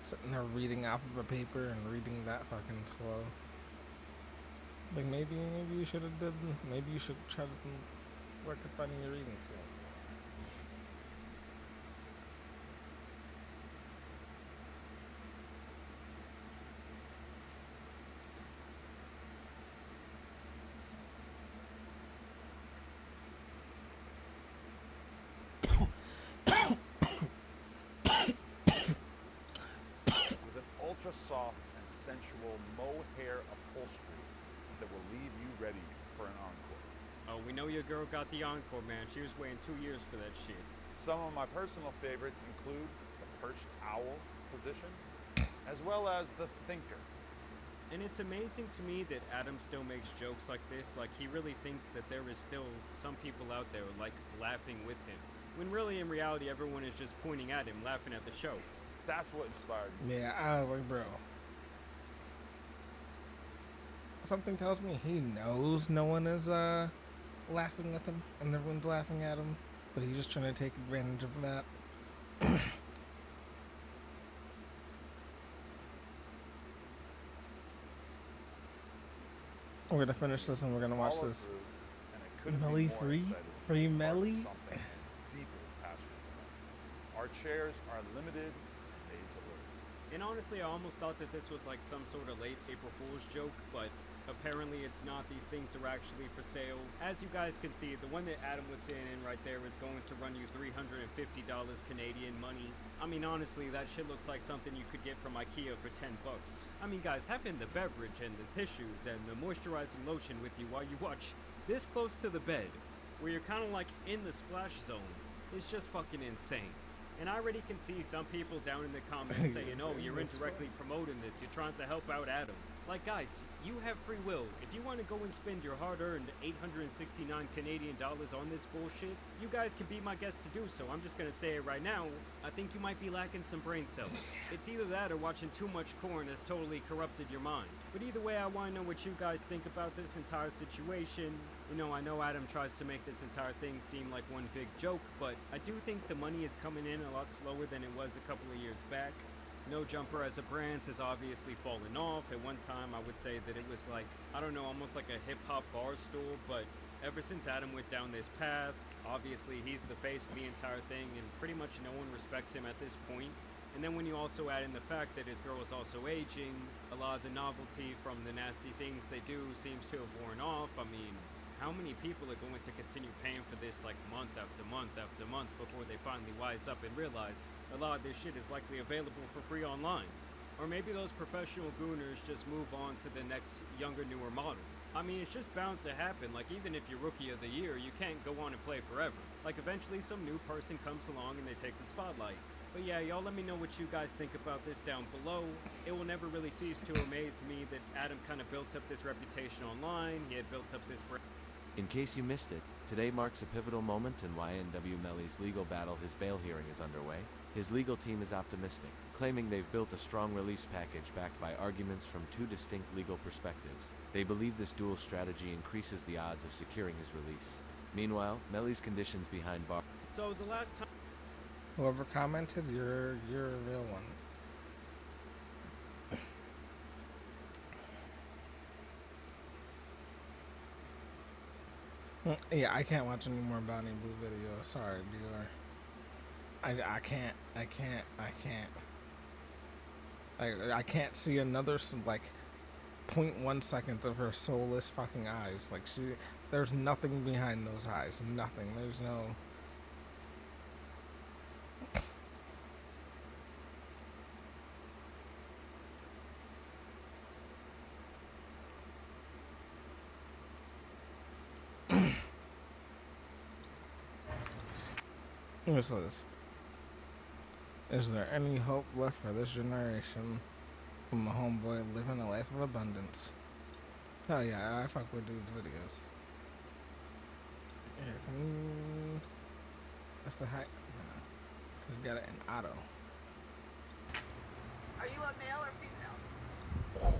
Sitting there reading off of a paper and reading that fucking slow. Like maybe you should have maybe you should try to work up on your reading skill. With an ultra soft and sensual mohair upholstery that will leave you ready for an encore. Oh, we know your girl got the encore, man. She was waiting 2 years for that shit. Some of my personal favorites include the perched owl position, as well as the thinker. And it's amazing to me that Adam still makes jokes like this. Like, he really thinks that there is still some people out there, like, laughing with him. When really, in reality, everyone is just pointing at him, laughing at the show. That's what inspired me. Yeah, I was like, bro. Something tells me he knows no one is laughing with him and everyone's laughing at him, but he's just trying to take advantage of that. We're gonna finish this and we're gonna watch Follow this. through, and I couldn't be Melly more free? excited to Free be part of Melly? something deeply passionate about. Our chairs are limited and made to order. And honestly, I almost thought that this was like some sort of late April Fool's joke, but apparently it's not. These things are actually for sale. As you guys can see, the one that Adam was sitting in right there is going to run you $350 Canadian money. I mean, honestly, that shit looks like something you could get from IKEA for 10 bucks. I mean, guys, having the beverage and the tissues and the moisturizing lotion with you while you watch this close to the bed, where you're kind of like in the splash zone, is just fucking insane. And I already can see some people down in the comments saying, oh, you're indirectly promoting this, you're trying to help out Adam. Like, guys, you have free will. If you want to go and spend your hard-earned 869 Canadian dollars on this bullshit, you guys can be my guest to do so. I'm just going to say it right now. I think you might be lacking some brain cells. It's either that or watching too much corn has totally corrupted your mind. But either way, I want to know what you guys think about this entire situation. You know, I know Adam tries to make this entire thing seem like one big joke, but I do think the money is coming in a lot slower than it was a couple of years back. No Jumper as a brand has obviously fallen off. At one time, I would say that it was like, I don't know, almost like a hip-hop bar stool, but ever since Adam went down this path, obviously he's the face of the entire thing, and pretty much no one respects him at this point. And then when you also add in the fact that his girl is also aging, a lot of the novelty from the nasty things they do seems to have worn off. I mean, how many people are going to continue paying for this like month after month after month before they finally wise up and realize a lot of this shit is likely available for free online? Or maybe those professional gooners just move on to the next younger, newer model. I mean, it's just bound to happen. Like, even if you're Rookie of the Year, you can't go on and play forever. Like, eventually some new person comes along and they take the spotlight. But yeah, y'all let me know what you guys think about this down below. It will never really cease to amaze me that Adam kind of built up this reputation online. He had built up this brand. In case you missed it, today marks a pivotal moment in YNW Melly's legal battle. His bail hearing is underway. His legal team is optimistic, claiming they've built a strong release package backed by arguments from two distinct legal perspectives. They believe this dual strategy increases the odds of securing his release. Meanwhile, Melly's conditions behind bars. So the last time. Whoever commented, you're a real one. Yeah, I can't watch any more Bounty Blue videos. Sorry, Dior. I can't. I can't see another like 0.1 seconds of her soulless fucking eyes. Like there's nothing behind those eyes. Nothing. There's no. What's this? Is there any hope left for this generation from a homeboy living a life of abundance? Hell yeah, I fuck with dudes' videos. Here, can you... What's the height? No. You got it in auto. Are you a male or female?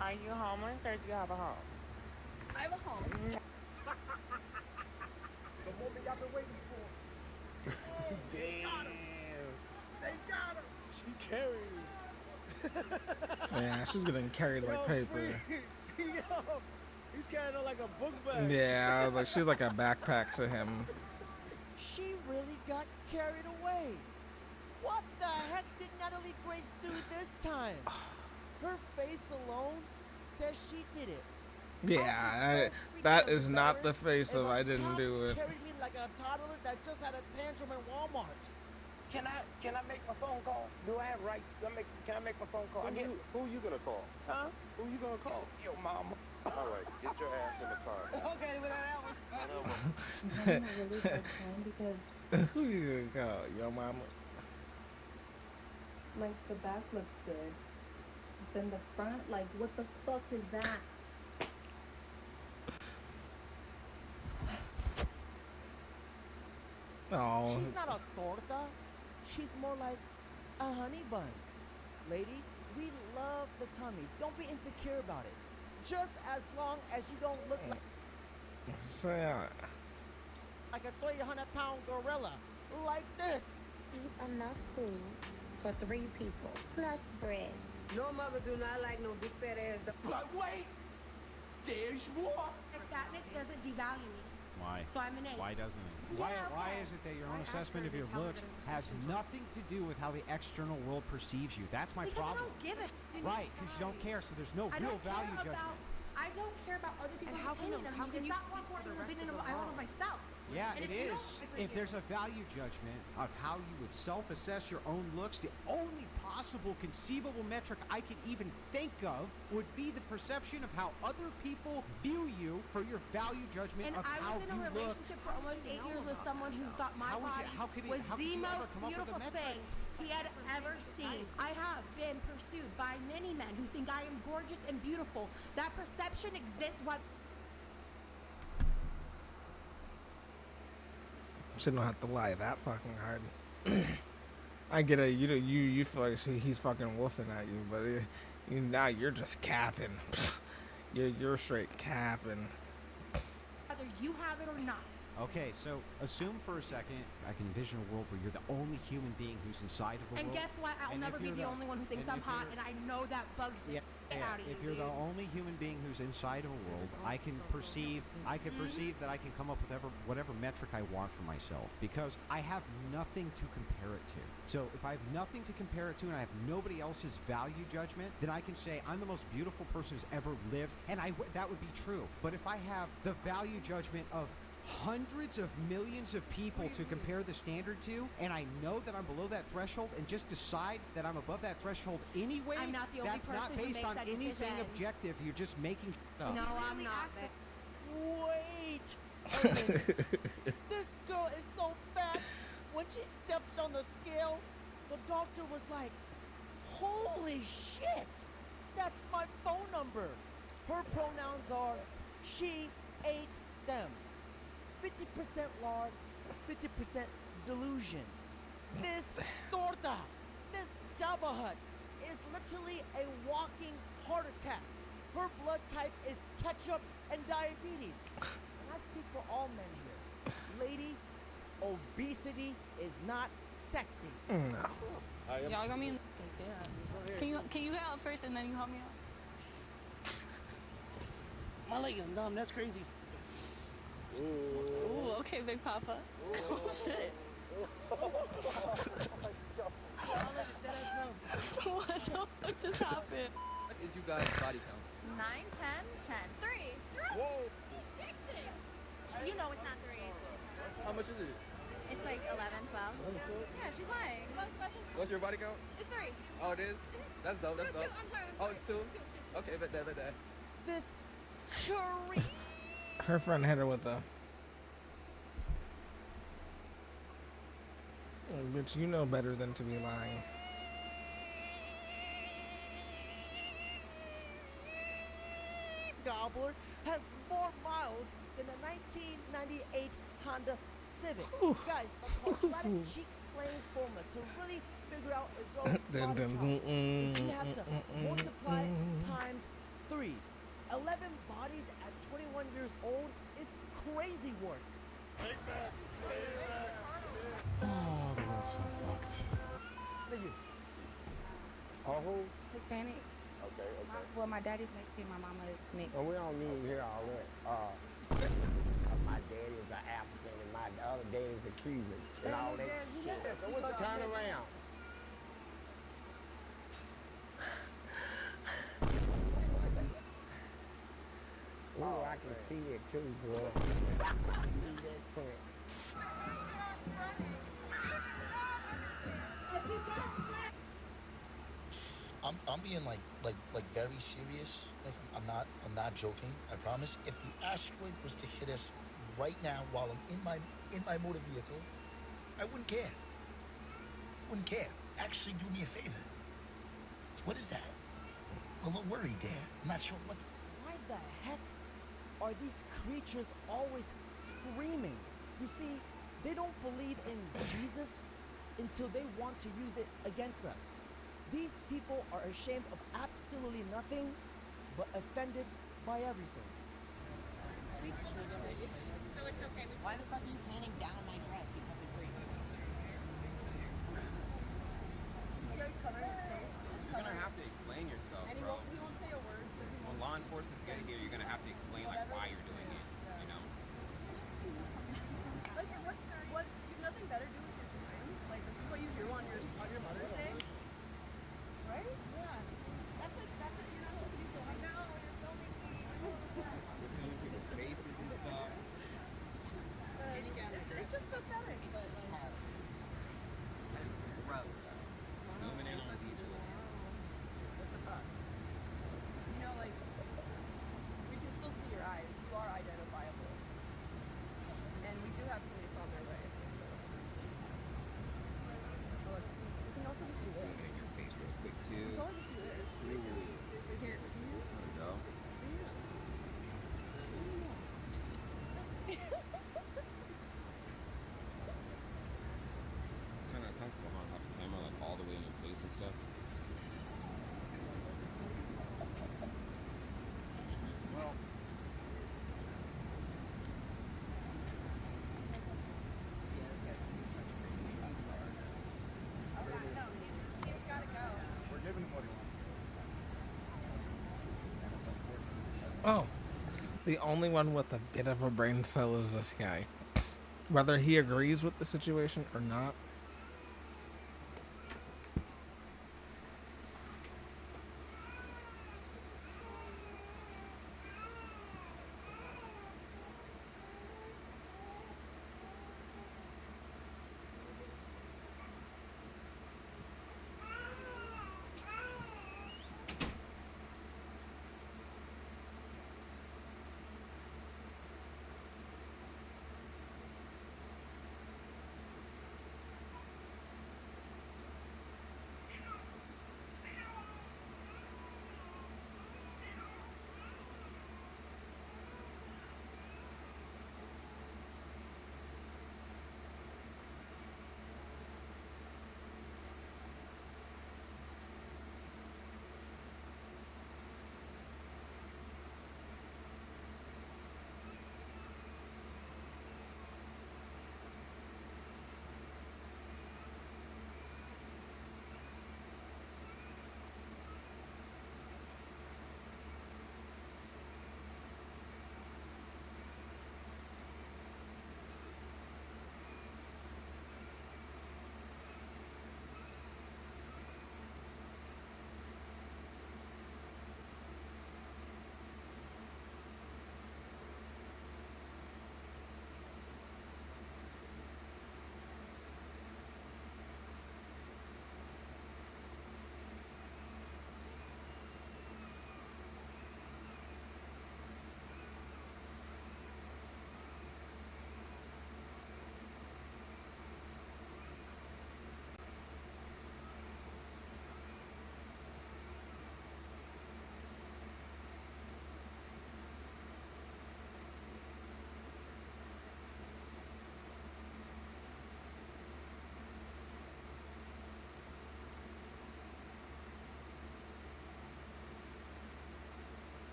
Are you homeless or do you have a home? I have a home. The moment I've been waiting for. Damn. They got her. She carried. Yeah, she's getting carried like paper. Yo, he's carrying her like a book bag. Yeah, I was like, she's like a backpack to him. She really got carried away. What the heck did Natalie Grace do this time? Her face alone says she did it. Yeah, that is not the face of I didn't do it. Carried me like a toddler that just had a tantrum in Walmart. Can I make my phone call? Do I have rights? Can I make my phone call? Who you gonna call? Huh? Who you gonna call? Yo, mama. All right, get your ass in the car. Okay, without that one. I'm having a really hard time because Who you gonna call? Yo mama? like the back looks good. Then the front, like what the fuck is that? Oh. She's not a torta. She's more like a honey bun. Ladies, we love the tummy. Don't be insecure about it. Just as long as you don't look like a 300-pound gorilla. Like this. Eat enough food for 3 people, plus bread. No mother do not like no big fat ass. But wait, there's more. Fatness doesn't devalue me. Why? So I'm an 8. Why doesn't it? Yeah, Why okay. is it that your own I asked her assessment of to your tell me looks that it was has sexual. nothing to do with how the external world perceives you? That's my Because problem. I don't give a shit. Right, because you don't care, so there's no I real don't care value about, judgment. I don't care about other people's opinion of me. It's not more important than the opinion of I want of myself. Yeah, And it if you is. don't- If there's a value judgment of how you would self-assess your own looks, the only possible conceivable metric I can even think of would be the perception of how other people view you for your value judgment And of I how was in a you look. relationship for almost 8 years with someone who thought my How would you- body how could he- was how could the you ever most come up with a beautiful metric? thing he had ever seen. I have been pursued by many men who think I am gorgeous and beautiful. That perception exists while She don't have to lie that fucking hard. I get it. You feel like he's fucking wolfing at you, but now you're just capping. You're straight capping. whether you have it or not. Okay, so assume for a second I can envision a world where you're the only human being who's inside of the And world. guess what? I'll And never if be you're the only one who thinks I'm if hot, you're- and I know that bugs the shit out of you. If you're the dude. only human being who's inside of a world, I can perceive that I can come up with whatever metric I want for myself because I have nothing to compare it to. So if I have nothing to compare it to and I have nobody else's value judgment, then I can say I'm the most beautiful person who's ever lived, and that would be true. But if I have the value judgment of hundreds of millions of people to compare the standard to, and I know that I'm below that threshold, and just decide that I'm above that threshold anyway. I'm not the only that's not person who based makes on that anything decision. objective. You're just making up. No, I'm not. Wait a minute. This girl is so fat. When she stepped on the scale, the doctor was like, holy shit, that's my phone number. Her pronouns are she ate them. 50% lard, 50% delusion. This torta, this Jabba Hut is literally a walking heart attack. Her blood type is ketchup and diabetes. And I speak for all men here. Ladies, obesity is not sexy. No. Y'all got me in the Can you get out first and then you help me out? My leg is numb. That's crazy. Ooh, okay, Big Papa. Oh, shit. What the fuck just happened? What is you guys' body counts? 9, 10, 10. 3. Whoa! You know it's not 3. How much is it? It's like 11, 12. 11, 12? Yeah, she's lying. What's your body count? It's 3. Oh, it is? That's dope, that's No, dope. 2, I'm sorry, Oh, it's 2? Okay, bet that. This curry. Her friend hit her with a. Oh, bitch, you know better than to be lying. Gobbler has more miles than a 1998 Honda Civic. Guys, a quadratic cheek slang formula to really figure out a girl's Dun, body dun, count is you mm, have to multiply times 3. 11 bodies at 21 years old is crazy work. Oh, the world's so fucked. What are you? Oh, who? Hispanic. Okay. Well, my daddy's Mexican, my mama is mixed. Well, we don't need to hear all that. My daddy is an African and my other daddy is a Cuban and all that shit. So what you turn around? Ooh, I can see it too, bro. See that print. I'm being like very serious. Like I'm not joking. I promise. If the asteroid was to hit us right now while I'm in my motor vehicle, I wouldn't care. Wouldn't care. Actually, do me a favor. What is that? A little worried there. I'm not sure what. Why the heck are these creatures always screaming? You see, they don't believe in Jesus until they want to use it against us. These people are ashamed of absolutely nothing, but offended by everything. So it's okay. Why the fuck are you handing down my dress? You fucking freak. You see how he's covering his face? You're gonna have to explain yourself, And he bro. won't say a word. So he When law enforcement get here, you're gonna have to explain like why you're doing it. You know? Like, what? You have nothing better to do with your time? Like, this is what you do on your Mother's Day? Right? Yes. That's it. You're not supposed to be filming. No, you're filming me. You're filming people's faces and stuff. It's just pathetic, but like. That's gross. Zooming in on people. What the fuck? You know, like, we can still see your eyes. You are identifiable. And we do have police on their way. So. Look, we can also just do this. Zoom in your face real quick We too. can totally just do this. So we can't see you. There we go. It's kind of uncomfortable, huh? Have the camera like all the way in your face and stuff. Well, He's gotta go. We're giving him what he wants. And it's unfortunate. Oh, the only one with a bit of a brain cell is this guy. Whether he agrees with the situation or not.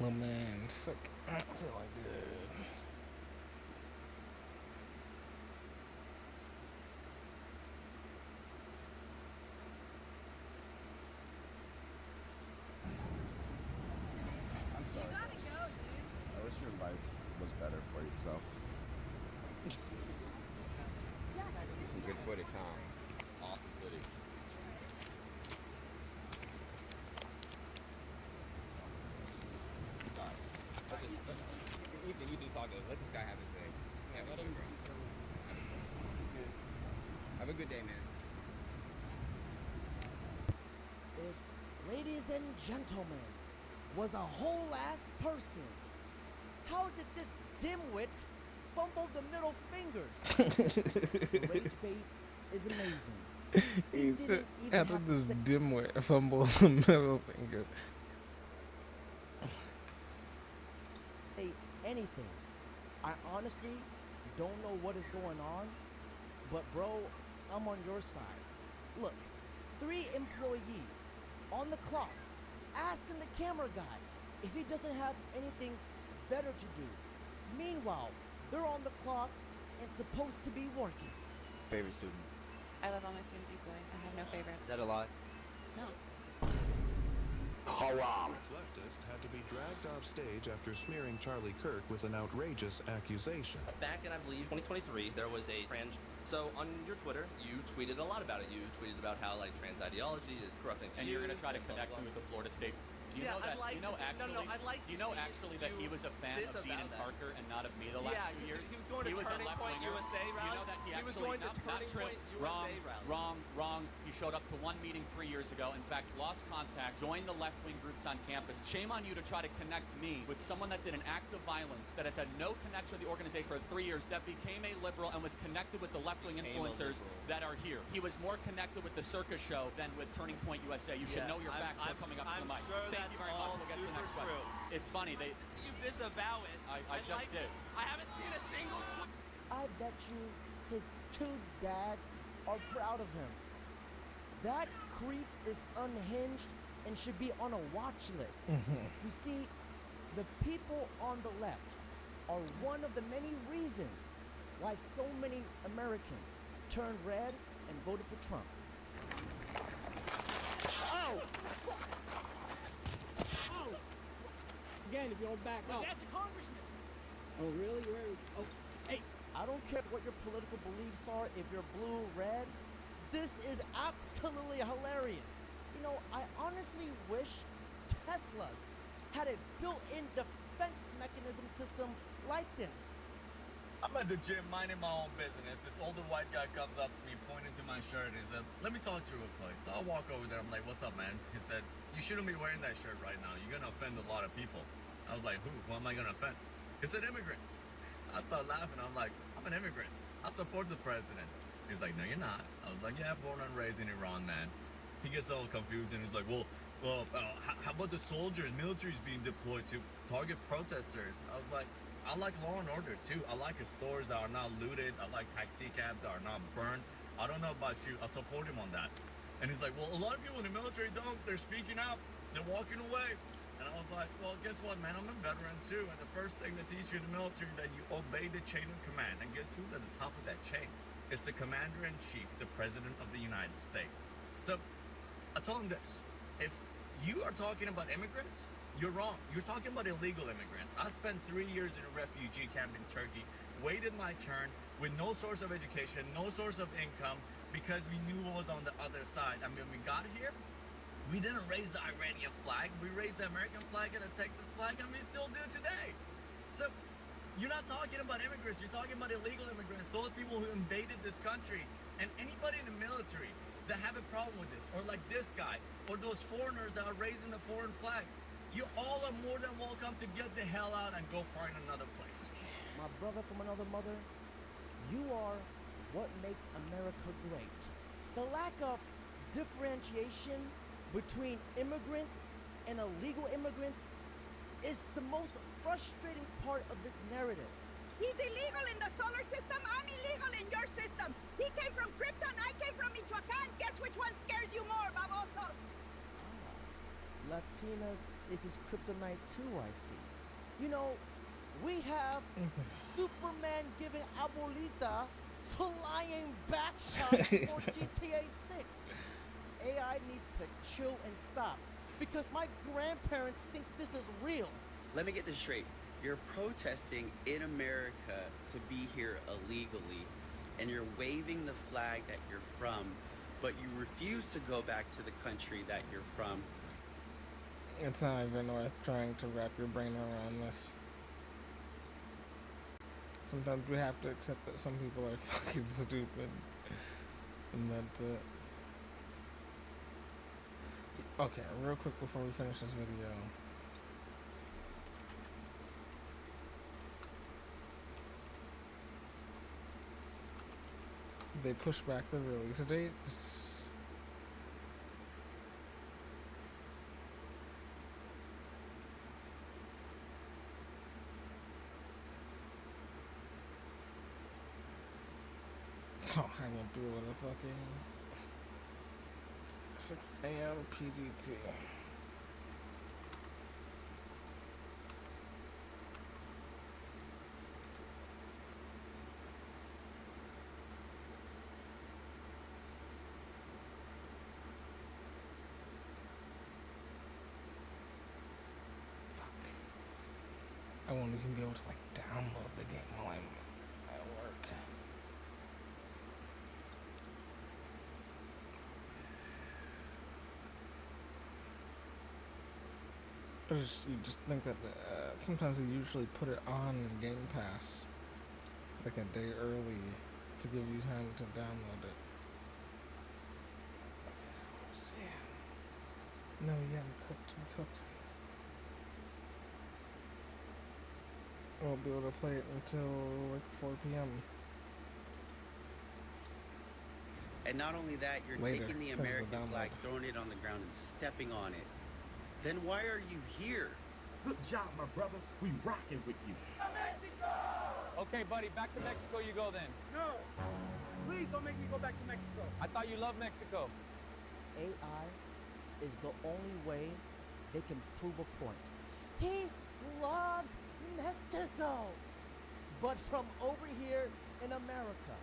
Oh man, just like I don't feel like it. I'm sorry. Guys. I wish your life was better for yourself. Some good footage, huh? Awesome footage. Sorry. Ethan, it's all good. Let this guy have his day. Let him bro. Have a good day, man. If ladies and gentlemen was a whole ass person, how did this dimwit fumble the middle fingers? The rage bait is amazing. He didn't said, even how did have to this say- dimwit fumble the middle finger? Say anything. I honestly don't know what is going on, but bro, I'm on your side. Look, 3 employees on the clock asking the camera guy if he doesn't have anything better to do. Meanwhile, they're on the clock and supposed to be working. Favorite student? I love all my students equally. I have no favorites. Is that a lot? No. Haram. Leftist had to be dragged off stage after smearing Charlie Kirk with an outrageous accusation. Back in, I believe, 2023, there was a trans... So on your Twitter, you tweeted a lot about it. You tweeted about how, like, trans ideology is corrupting. And you're going to try to connect me with the Florida State. Do you know that? I'd like do you know to see, actually? no, I'd like do you to know see actually that he was a fan of Dean and that. Parker and not of me the last 2 years? He was going to was a Turning Point left-winger. USA Do you rally. know that he was actually going to not Turning true. Point USA rally. Wrong. He showed up to one meeting 3 years ago. In fact, lost contact, joined the left-wing groups on campus. Shame on you to try to connect me with someone that did an act of violence, that has had no connection with the organization for 3 years, that became a liberal and was connected with the left-wing influencers that are here. He was more connected with the circus show than with Turning Point USA. You should know your facts before coming up to the mic. Sure Thank you very much. We'll get to the next question. It's funny. They You disavow it. I just did. I haven't seen a single tweet. I bet you his 2 dads are proud of him. That creep is unhinged and should be on a watch list. You see, the people on the left are one of the many reasons why so many Americans turned red and voted for Trump. Oh! Oh! Again, if you don't back up. That's a congressman. Oh, really? Oh, hey. I don't care what your political beliefs are, if you're blue, red. This is absolutely hilarious. You know, I honestly wish Teslas had a built-in defense mechanism system like this. I'm at the gym minding my own business. This older white guy comes up to me, pointing to my shirt, and he said, "Let me talk to you real quick." So I walk over there. I'm like, "What's up, man?" He said, "You shouldn't be wearing that shirt right now. You're gonna offend a lot of people." I was like, "Who? Who am I gonna offend?" He said, "Immigrants." I started laughing. I'm like, "I'm an immigrant. I support the president." He's like, "No, you're not." I was like, "Yeah, born and raised in Iran, man." He gets all confused and he's like, well, how about the soldiers, military's being deployed to target protesters? I was like, I like law and order too. I like stores that are not looted. I like taxi cabs that are not burned. I don't know about you. I support him on that. And he's like, well, a lot of people in the military don't. They're speaking out. They're walking away. And I was like, well, guess what, man? I'm a veteran too. And the first thing they teach you in the military that you obey the chain of command. And guess who's at the top of that chain? It's the commander-in-chief, the president of the United States. So I told him this. If you are talking about immigrants, you're wrong. You're talking about illegal immigrants. I spent 3 years in a refugee camp in Turkey, waited my turn with no source of education, no source of income, because we knew what was on the other side. I mean, when we got here, we didn't raise the Iranian flag. We raised the American flag and the Texas flag, and we still do today. So you're not talking about immigrants. You're talking about illegal immigrants, those people who invaded this country. And anybody in the military that have a problem with this, or like this guy, or those foreigners that are raising the foreign flag, you all are more than welcome to get the hell out and go find another place. My brother from another mother, you are what makes America great. The lack of differentiation between immigrants and illegal immigrants is the most frustrating part of this narrative. He's illegal in the solar system. I'm illegal in your system. He came from Krypton. I came from Michoacan. Guess which one scares you more, babosos? Latinas is his kryptonite too, I see. You know, we have Superman giving Abuelita flying back shots for GTA 6. AI needs to chill and stop because my grandparents think this is real. Let me get this straight. You're protesting in America to be here illegally, and you're waving the flag that you're from, but you refuse to go back to the country that you're from. It's not even worth trying to wrap your brain around this. Sometimes we have to accept that some people are fucking stupid. And that, okay, real quick before we finish this video. They pushed back the release date. Oh, I won't be able to fucking 6 a.m. PDT. I won't even be able to like download the game while I'm at work. You just think that sometimes they usually put it on Game Pass like a day early to give you time to download it. No, you haven't cooked. We cooked. I won't be able to play it until like 4 p.m. And not only that, you're Later, taking the 'cause of the American download. flag, throwing it on the ground, and stepping on it. Then why are you here? Good job, my brother. We rocking with you. Okay, buddy, back to Mexico you go then. No. Please don't make me go back to Mexico. I thought you loved Mexico. AI is the only way they can prove a point. He loves Mexico. But from over here in America,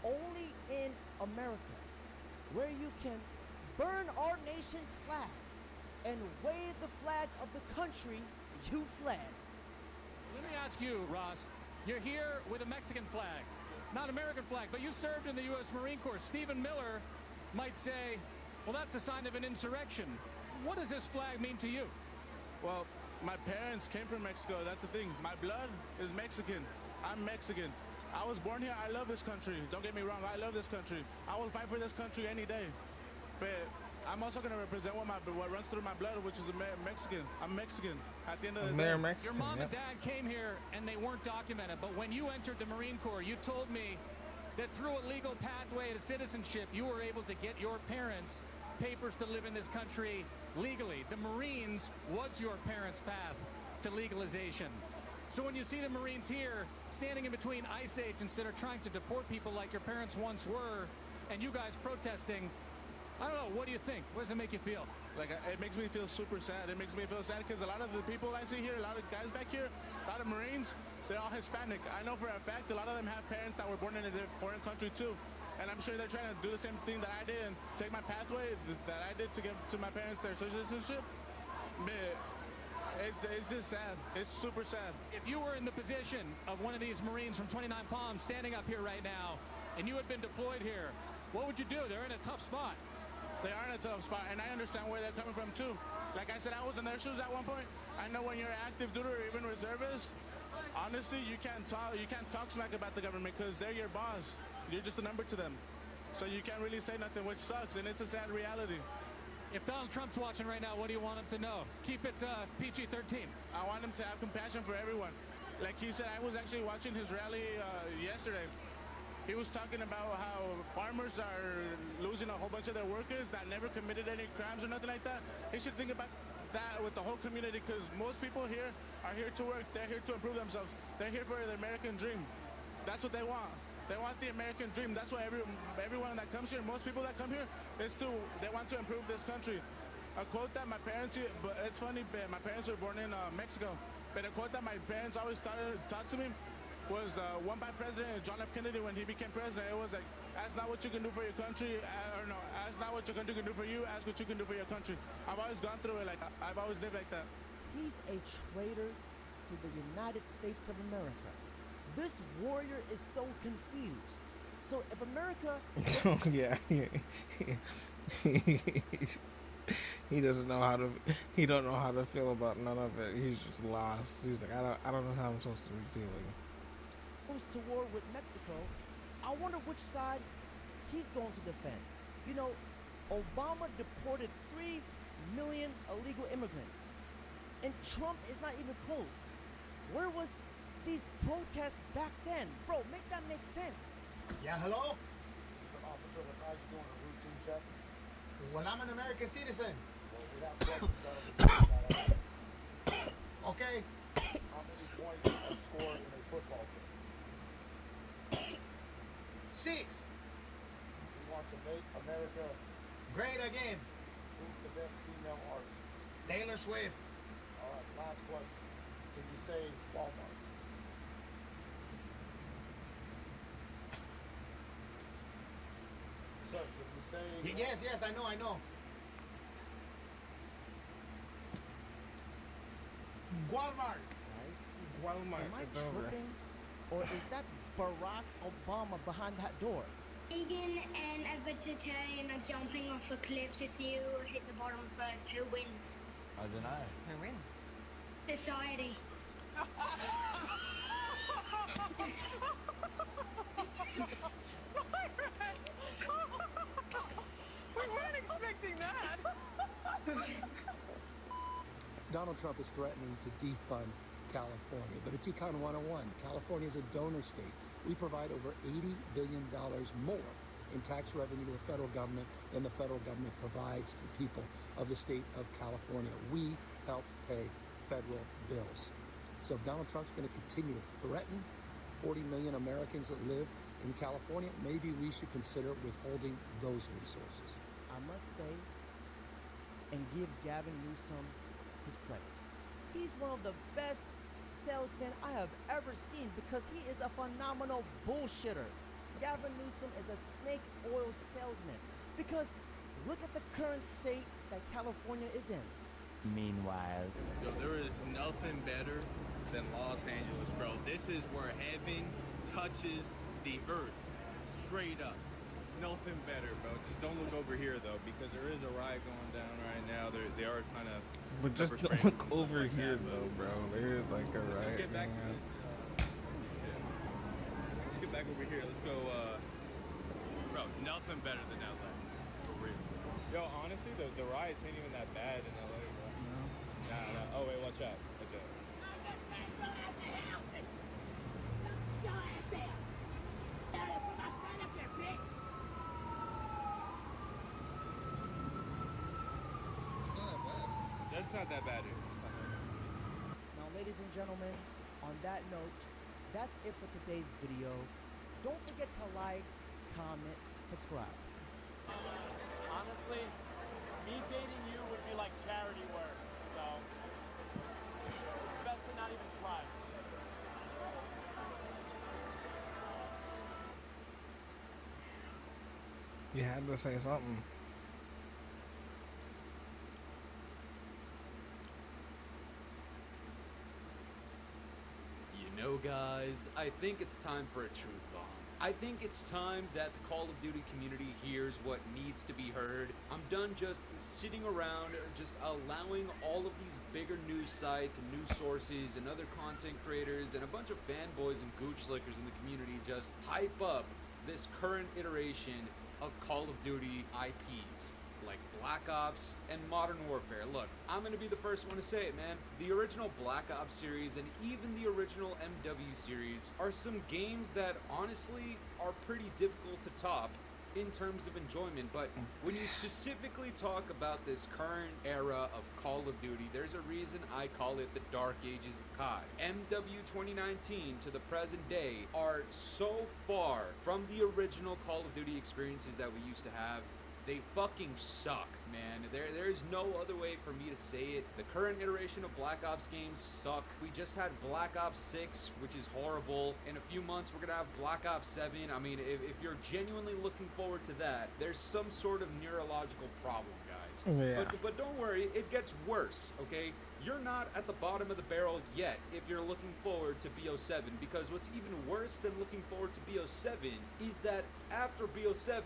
only in America, where you can burn our nation's flag and wave the flag of the country you fled. Let me ask you, Ross, you're here with a Mexican flag, not American flag, but you served in the U.S. Marine Corps. Stephen Miller might say, well, that's a sign of an insurrection. What does this flag mean to you? Well, my parents came from Mexico. That's the thing. My blood is Mexican. I'm Mexican. I was born here. I love this country. Don't get me wrong. I love this country. I will fight for this country any day. But I'm also going to represent what runs through my blood, which is Mexican. I'm Mexican. At the end of the day. Mexican, your mom and dad came here and they weren't documented, but when you entered the Marine Corps, you told me that through a legal pathway to citizenship, you were able to get your parents papers to live in this country legally. The Marines was your parents' path to legalization. So when you see the Marines here standing in between ICE agents that are trying to deport people like your parents once were, and you guys protesting, I don't know, what do you think? What does it make you feel? Like, it makes me feel super sad. It makes me feel sad because a lot of the people I see here, a lot of guys back here, a lot of Marines, they're all Hispanic. I know for a fact a lot of them have parents that were born in a foreign country too. And I'm sure they're trying to do the same thing that I did and take my pathway that I did to give to my parents their citizenship. But it's just sad. It's super sad. If you were in the position of one of these Marines from 29 Palms standing up here right now, and you had been deployed here, what would you do? They're in a tough spot. They are in a tough spot, and I understand where they're coming from too. Like I said, I was in their shoes at one point. I know when you're active duty or even reservist, honestly, you can't talk smack about the government because they're your boss. You're just a number to them. So you can't really say nothing, which sucks, and it's a sad reality. If Donald Trump's watching right now, what do you want him to know? Keep it PG-13. I want him to have compassion for everyone. Like he said, I was actually watching his rally yesterday. He was talking about how farmers are losing a whole bunch of their workers that never committed any crimes or nothing like that. He should think about that with the whole community because most people here are here to work. They're here to improve themselves. They're here for the American dream. That's what they want. They want the American dream. That's why everyone that comes here, most people that come here, they want to improve this country. a quote that my parents, but it's funny, but my parents were born in Mexico. But a quote that my parents always taught to me was one by President John F. Kennedy when he became president. It was like, ask not what you can do for your country, or no, ask not what your country can do for you, ask what you can do for your country. I've always gone through it like I've always lived like that. He's a traitor to the United States of America. This warrior is so confused. So if America... Oh, yeah. He doesn't know how to... He don't know how to feel about none of it. He's just lost. He's like, I don't know how I'm supposed to be feeling. Goes to war with Mexico, I wonder which side he's going to defend. You know, Obama deported 3 million illegal immigrants, and Trump is not even close. Where was these protests back then? Bro, make that make sense. Yeah, hello? This is an officer with eyes doing a routine check. Well, I'm an American citizen. Well, we have questions. Okay. How many points are scored in a football game? 6. We want to make America great again. Who's the best female artist? Taylor Swift. All right, last question. Can you say Walmart? Sir, can you say... Yes, I know. Walmart. Guys, Walmart. am I tripping? Or is that Barack Obama behind that door? Vegan and a vegetarian are jumping off a cliff to see who hit the bottom first. Who wins? I don't know. Who wins? Society. We weren't expecting that. Donald Trump is threatening to defund California, but it's Econ 101. California is a donor state. We provide over $80 billion more in tax revenue to the federal government than the federal government provides to the people of the state of California. We help pay federal bills. So if Donald Trump's going to continue to threaten 40 million Americans that live in California, maybe we should consider withholding those resources. I must say, and give Gavin Newsom his credit. He's one of the best salesmen I have ever seen because he is a phenomenal bullshitter. Gavin Newsom is a snake oil salesman because look at the current state that California is in. Meanwhile, Yo, there is nothing better than Los Angeles, bro. This is where heaven touches the earth. Straight up. Nothing better, bro. Just don't look over here, though, because there is a riot going down right now. They are kind of... But just don't look over here, though, bro. There's like a riot. Let's just get back to this. Shit. Let's get back over here. Let's go, bro, nothing better than LA. For real. Yo, honestly, the riots ain't even that bad in LA, bro. No. Nah. Oh, wait, watch out. Watch out. That's not that bad here. Now, ladies and gentlemen, on that note, that's it for today's video. Don't forget to like, comment, subscribe. Honestly, me dating you would be like charity work, so it's best to not even try. You had to say something. You know, guys, I think it's time for a truth bomb. I think it's time that the Call of Duty community hears what needs to be heard. I'm done just sitting around, just allowing all of these bigger news sites and news sources and other content creators and a bunch of fanboys and gooch slickers in the community just hype up this current iteration of Call of Duty IPs. Like Black Ops and Modern Warfare. Look, I'm gonna be the first one to say it, man. The original Black Ops series and even the original MW series are some games that honestly are pretty difficult to top in terms of enjoyment, but when you specifically talk about this current era of Call of Duty, there's a reason I call it the Dark Ages of COD. MW 2019 to the present day are so far from the original Call of Duty experiences that we used to have. They fucking suck, man. There's no other way for me to say it. The current iteration of Black Ops games suck. We just had Black Ops 6, which is horrible. In a few months, we're gonna have Black Ops 7. I mean, if you're genuinely looking forward to that, there's some sort of neurological problem, guys. Yeah. But don't worry, it gets worse, okay? You're not at the bottom of the barrel yet if you're looking forward to BO7, because what's even worse than looking forward to BO7 is that after BO7,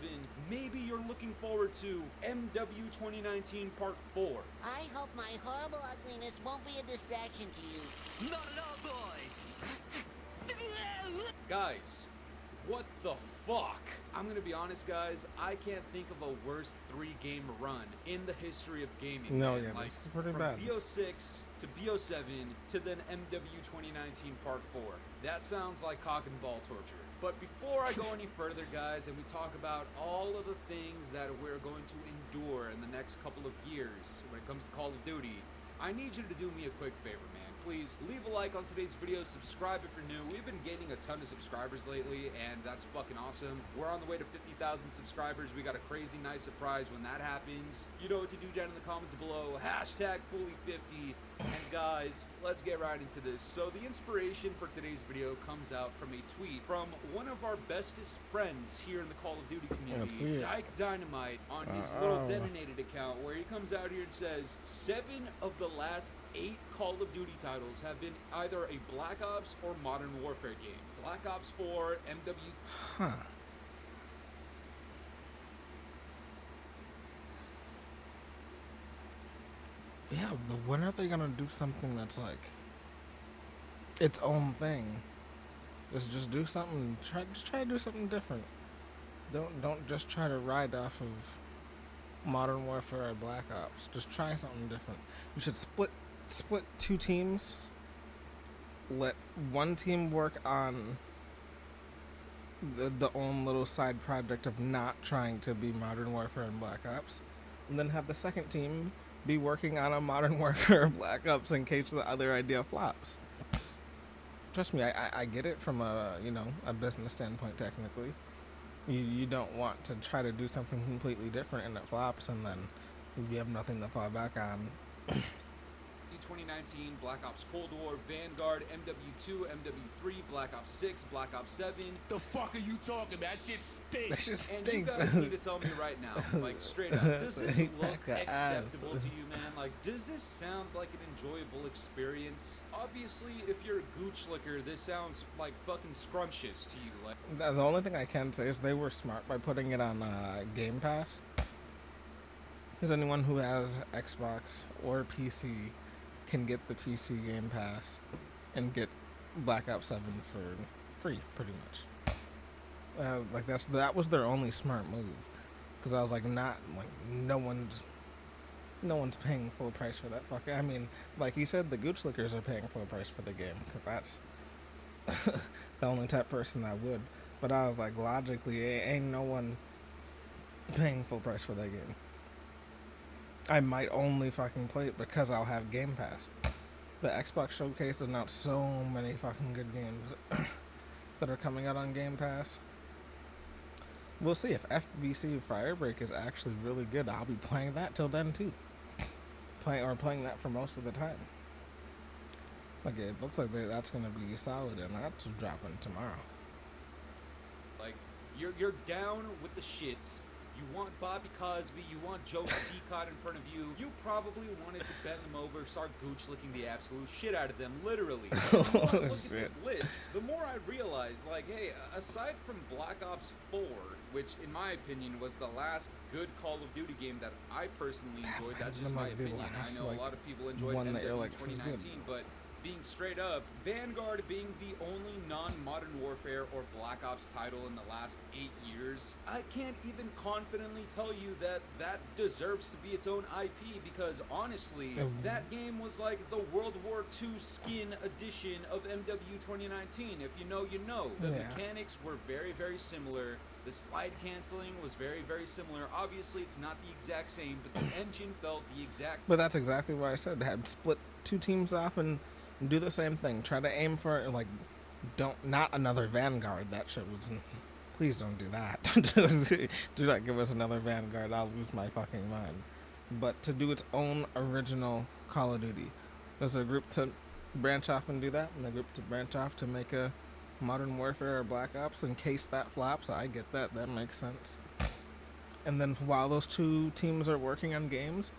maybe you're looking forward to MW 2019 Part 4. I hope my horrible ugliness won't be a distraction to you. Not at all, boy! Guys, what the fuck? I'm gonna be honest, guys, I can't think of a worse 3-game run in the history of gaming. No, man. yeah, Like, this is pretty from bad. BO6 to BO7 to then MW 2019 Part 4. That sounds like cock and ball torture. But before I go any further, guys, and we talk about all of the things that we're going to endure in the next couple of years when it comes to Call of Duty, I need you to do me a quick favor, man. Please leave a like on today's video, subscribe if you're new. We've been gaining a ton of subscribers lately, and that's fucking awesome. We're on the way to 50,000 subscribers. We got a crazy nice surprise when that happens. You know what to do down in the comments below. #fully50. And guys, let's get right into this. So the inspiration for today's video comes out from a tweet from one of our bestest friends here in the Call of Duty Let's see community, it. Dyke Dynamite, on his little detonated account, where he comes out here and says 7 of the last 8 Call of Duty titles have been either a Black Ops or Modern Warfare game. Black Ops 4, MW... Huh. Yeah, when are they gonna do something that's like its own thing? Just do something. Just try to do something different. Don't just try to ride off of Modern Warfare or Black Ops. Just try something different. You should split 2 teams. Let one team work on the own little side project of not trying to be Modern Warfare and Black Ops, and then have the second team be working on a Modern Warfare or Black Ops in case the other idea flops. Trust me, I get it from a business standpoint. Technically, you don't want to try to do something completely different and it flops, and then you have nothing to fall back on. 2019, Black Ops Cold War, Vanguard, MW2, MW3, Black Ops 6, Black Ops 7. The fuck are you talking about? That shit stinks. That shit And you stinks. guys need to tell me right now, like straight up, does this look acceptable to you, man? Like, does this sound like an enjoyable experience? Obviously, if you're a gooch licker, this sounds like fucking scrumptious to you. Like, The only thing I can say is they were smart by putting it on Game Pass. Because anyone who has Xbox or PC can get the PC Game Pass and get Black Ops 7 for free, pretty much. Like that was their only smart move, because I was like, no one's paying full price for that fucker. I mean, like he said, the gooch lickers are paying full price for the game, because that's the only type of person that would. But I was like, logically, ain't no one paying full price for that game. I might only fucking play it because I'll have Game Pass. The Xbox Showcase announced so many fucking good games that are coming out on Game Pass. We'll see if FBC Firebreak is actually really good. I'll be playing that till then too. Playing that for most of the time. Like, it looks like that's gonna be solid, and that's dropping tomorrow. Like, you're down with the shits. You want Bobby Cosby, you want Joe Seacott in front of you. You probably wanted to bend them over, start gooch licking the absolute shit out of them, literally. The more I look at this list, the more I realize, like, hey, aside from Black Ops 4, which in my opinion was the last good Call of Duty game that I personally enjoyed, that's just my opinion. I know a lot of people enjoyed MW 2019, but being straight up, Vanguard being the only non-Modern Warfare or Black Ops title in the last 8 years, I can't even confidently tell you that that deserves to be its own IP, because honestly, that game was like the World War II skin edition of MW 2019. If you know, you know. The mechanics were very, very similar. The slide canceling was very, very similar. Obviously, it's not the exact same, but the engine felt the exact... But that's exactly what I said. Had split 2 teams off and do the same thing. Try to aim for, like, not another Vanguard. That shit was please don't do that. Do not give us another Vanguard. I'll lose my fucking mind. But to do its own original Call of Duty. There's a group to branch off and do that, and a group to branch off to make a Modern Warfare or Black Ops in case that flops. I get that. That makes sense. And then while those two teams are working on games,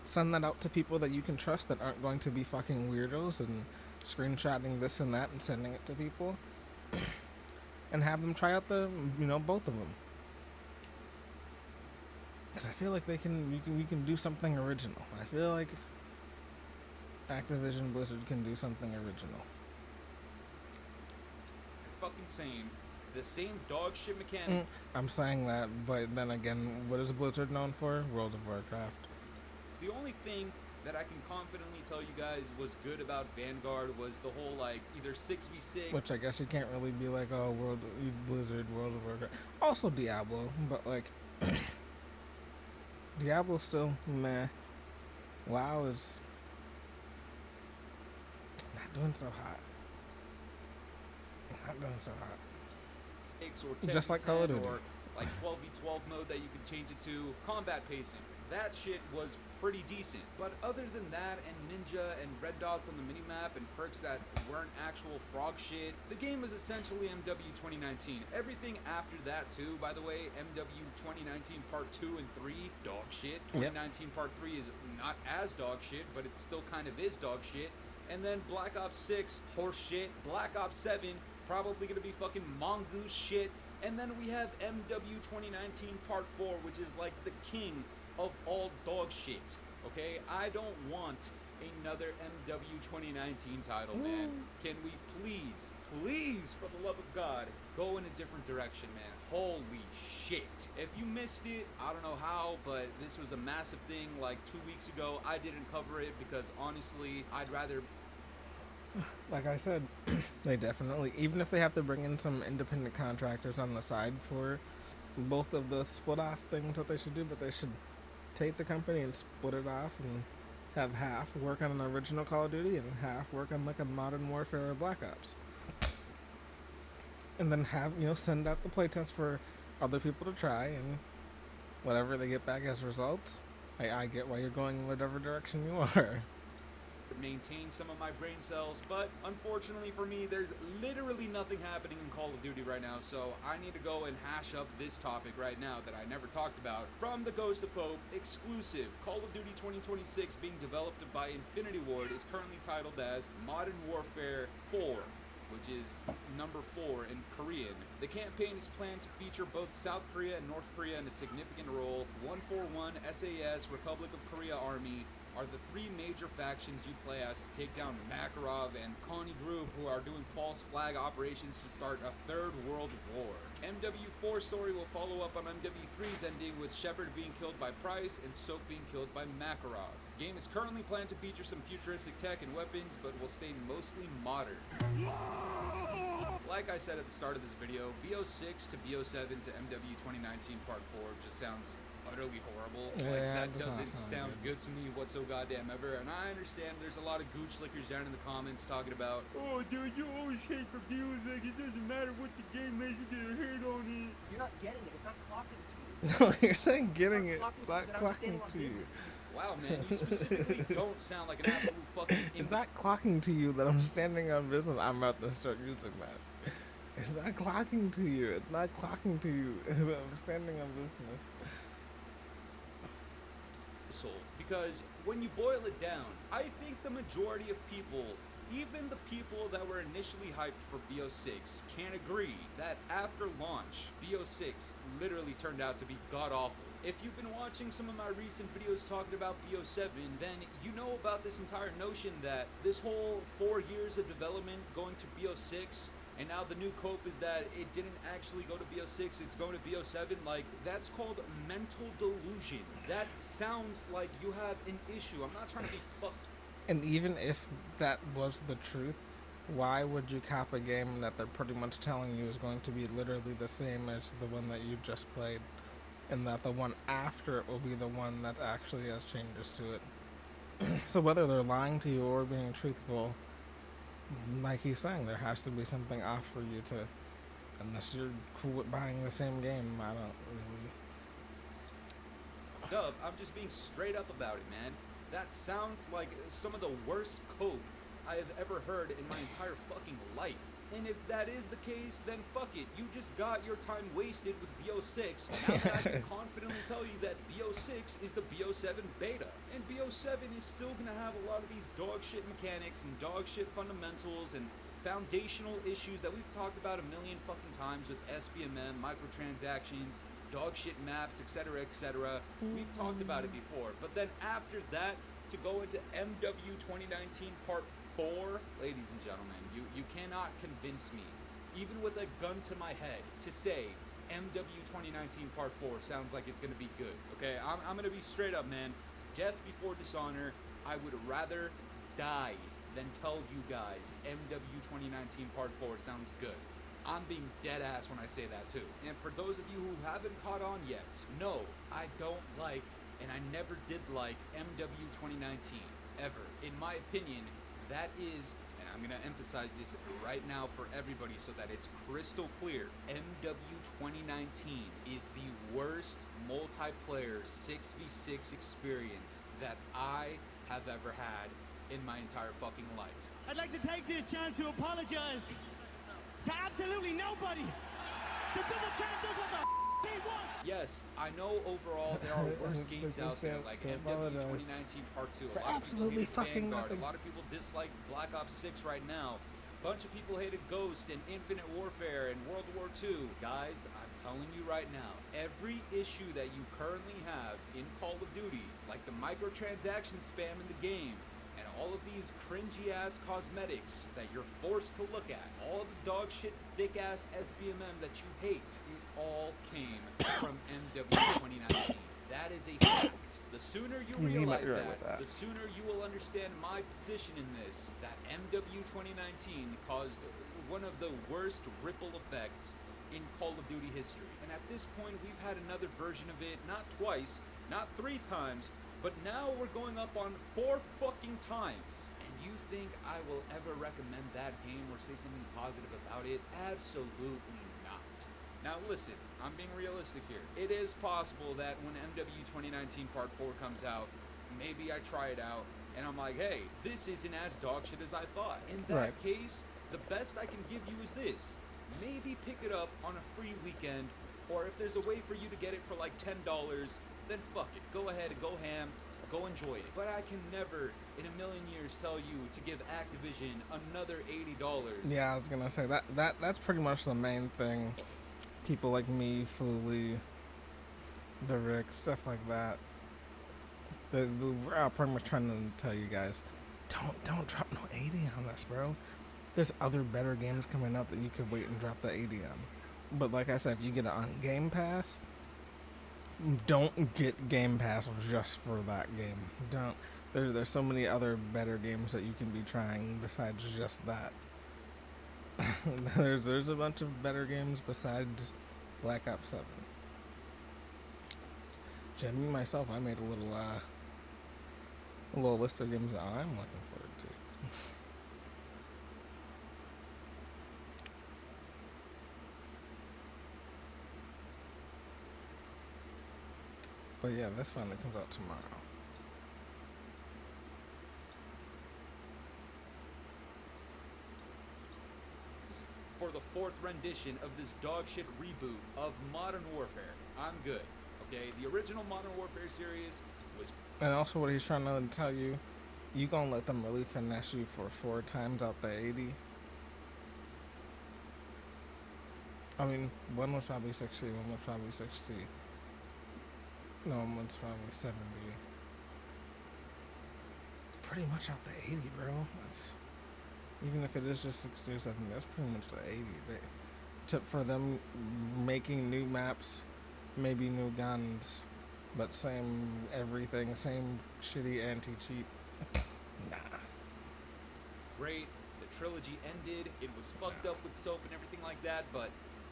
send that out to people that you can trust that aren't going to be fucking weirdos and screenshotting this and that and sending it to people. And have them try out both of them. Because I feel like we can do something original. I feel like Activision Blizzard can do something original. Fucking same. The same dog shit mechanic. I'm saying that, but then again, what is Blizzard known for? World of Warcraft. The only thing that I can confidently tell you guys was good about Vanguard was the whole, like, either 6v6. Which I guess you can't really be like, oh, Blizzard, World of Warcraft. Also Diablo, but like, Diablo's still meh. WoW is not doing so hot. Not doing so hot. Or Just like Call of Duty. Or like 12v12 mode that you could change it to. Combat pacing. That shit was pretty decent. But other than that, and ninja and red dots on the minimap and perks that weren't actual frog shit, the game was essentially MW 2019. Everything after that too, by the way, MW 2019 Part 2 and 3, dog shit. 2019 Part 3 is not as dog shit, but it still kind of is dog shit. And then Black Ops 6, horse shit. Black Ops 7, probably gonna be fucking mongoose shit. And then we have MW 2019 Part 4, which is like the king of all dog shit. Okay? I don't want another MW 2019 title, man. Can we please, for the love of God, go in a different direction, man? Holy shit. If you missed it, I don't know how, but this was a massive thing like 2 weeks ago. I didn't cover it because honestly, I'd rather... Like I said, they definitely, even if they have to bring in some independent contractors on the side for both of the split off things that they should do, but they should take the company and split it off and have half work on an original Call of Duty and half work on like a Modern Warfare or Black Ops. And then have, send out the playtest for other people to try, and whatever they get back as results, I get why you're going in whatever direction you are. Maintain some of my brain cells, but unfortunately for me, there's literally nothing happening in Call of Duty right now, so I need to go and hash up this topic right now that I never talked about. From the Ghost of Hope exclusive, Call of Duty 2026 being developed by Infinity Ward is currently titled as Modern Warfare 4, which is number 4 in Korean. The campaign is planned to feature both South Korea and North Korea in a significant role. 141 SAS Republic of Korea Army are the three major factions you play as to take down Makarov and Connie Group, who are doing false flag operations to start a third world war. MW4 story will follow up on MW3's ending, with Shepard being killed by Price and Soap being killed by Makarov. The game is currently planned to feature some futuristic tech and weapons, but will stay mostly modern. Like I said at the start of this video, BO6 to BO7 to MW 2019 Part 4 just sounds utterly horrible. Yeah, that doesn't sound good to me what so goddamn ever. And I understand there's a lot of gooch lickers down in the comments talking about, oh dude, you always hate for views, like it doesn't matter what the game is, you get a hate on it. You're not getting it, it's not clocking to you. No, you're not getting it. It's not clocking to you. Wow, man, you specifically don't sound like an absolute fucking It's not clocking to you that I'm standing on business. I'm about to start using that. It's not clocking to you. It's not clocking to you that I'm standing on business. Because when you boil it down, I think the majority of people, even the people that were initially hyped for BO6, can agree that after launch, BO6 literally turned out to be god-awful. If you've been watching some of my recent videos talking about BO7, then you know about this entire notion that this whole 4 years of development going to BO6, and now the new cope is that it didn't actually go to BO6, it's going to BO7. Like, that's called mental delusion. That sounds like you have an issue. I'm not trying to be fucked. And even if that was the truth, why would you cop a game that they're pretty much telling you is going to be literally the same as the one that you just played, and that the one after it will be the one that actually has changes to it? So whether they're lying to you or being truthful, like he's saying, there has to be something off for you to unless you're cool with buying the same game. I don't really. Dub, I'm just being straight up about it, man. That sounds like some of the worst cope I have ever heard in my entire fucking life. And if that is the case, then fuck it. You just got your time wasted with BO6. Now that I can confidently tell you that BO6 is the BO7 beta. And BO7 is still gonna have a lot of these dog shit mechanics and dog shit fundamentals and foundational issues that we've talked about a million fucking times with SBMM, microtransactions, dog shit maps, etc., etc. We've talked about it before. But then after that, to go into MW 2019 Part 4, ladies and gentlemen, you cannot convince me, even with a gun to my head, to say MW 2019 Part 4 sounds like it's gonna be good. Okay, I'm gonna be straight up, man. Death before dishonor. I would rather die than tell you guys MW 2019 Part 4 sounds good. I'm being dead ass when I say that too. And for those of you who haven't caught on yet, no, I don't like, and I never did like MW 2019, ever. In my opinion, that is, and I'm gonna emphasize this right now for everybody so that it's crystal clear, MW 2019 is the worst multiplayer 6v6 experience that I have ever had in my entire fucking life. I'd like to take this chance to apologize to absolutely nobody. The double champ does what the he wants. Yes, I know overall there are worse games out there like MW 2019 Part 2. A lot of absolutely people hated fucking Vanguard. nothing. A lot of people dislike Black Ops 6 right now. Bunch of people hated Ghost and Infinite Warfare and World War II. Guys, I'm telling you right now, every issue that you currently have in Call of Duty, like the microtransaction spam in the game, and all of these cringy-ass cosmetics that you're forced to look at, all the dog shit, thick-ass SBMM that you hate, it all came from MW 2019. That is a fact. The sooner you realize that, the sooner you will understand my position in this, that MW 2019 caused one of the worst ripple effects in Call of Duty history. And at this point, we've had another version of it, not twice, not 3 times, but now we're going up on 4 fucking times. And you think I will ever recommend that game or say something positive about it? Absolutely not. Now listen, I'm being realistic here. It is possible that when MW 2019 Part 4 comes out, maybe I try it out, and I'm like, hey, this isn't as dog shit as I thought. In that case, the best I can give you is this. Maybe pick it up on a free weekend, or if there's a way for you to get it for like $10, then fuck it. Go ahead and go ham, go enjoy it. But I can never in a million years tell you to give Activision another $80. Yeah, I was gonna say that's pretty much the main thing. People like me, Fooly, the Rick, stuff like that. We're pretty much trying to tell you guys, don't drop no 80 on this, bro. There's other better games coming out that you could wait and drop the 80 on. But like I said, if you get it on Game Pass, don't get Game Pass just for that game. Don't. There's so many other better games that you can be trying besides just that. there's a bunch of better games besides Black Ops 7. Me myself, I made a little list of games that I'm looking forward to. But yeah, this finally comes out tomorrow. For the 4th rendition of this dog shit reboot of Modern Warfare. I'm good. Okay, the original Modern Warfare series was. And also, what he's trying to tell you, you gonna let them really finesse you for 4 times out the 80? I mean, one was probably 60, one was probably 60. No, one's probably 70. Pretty much out the 80, bro. That's. Even if it is just 60 or 70, that's pretty much the 80. For them making new maps, maybe new guns, but same everything, same shitty anti-cheat. Nah. Great. The trilogy ended. It was fucked up with soap and everything like that, but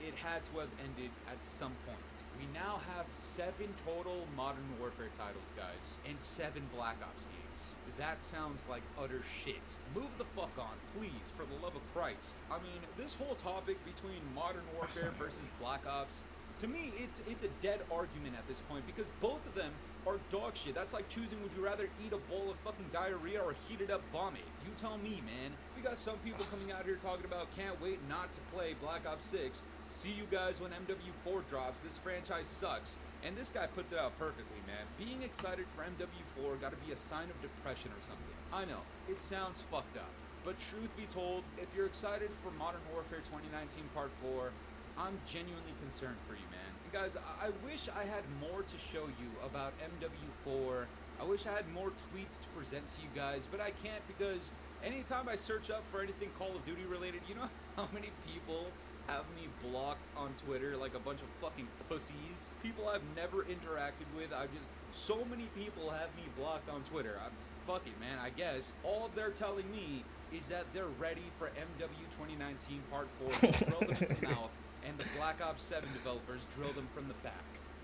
it had to have ended at some point. We now have 7 total Modern Warfare titles, guys, and 7 Black Ops games. That sounds like utter shit. Move the fuck on, please, for the love of Christ. I mean, this whole topic between Modern Warfare versus Black Ops, to me, it's a dead argument at this point because both of them are dog shit. That's like choosing, would you rather eat a bowl of fucking diarrhea or heated up vomit? You tell me, man. We got some people coming out here talking about can't wait not to play Black Ops 6. See you guys when MW4 drops. This franchise sucks. And this guy puts it out perfectly, man. Being excited for MW4 gotta be a sign of depression or something. I know, it sounds fucked up. But truth be told, if you're excited for Modern Warfare 2019 Part 4, I'm genuinely concerned for you, man. And guys, I wish I had more to show you about MW4. I wish I had more tweets to present to you guys, but I can't because anytime I search up for anything Call of Duty related, you know how many people have me blocked on Twitter like a bunch of fucking pussies? People I've never interacted with. So many people have me blocked on Twitter. Fuck it, man. I guess all they're telling me is that they're ready for MW 2019 Part 4 to drill them in the mouth, and the Black Ops 7 developers drill them from the back.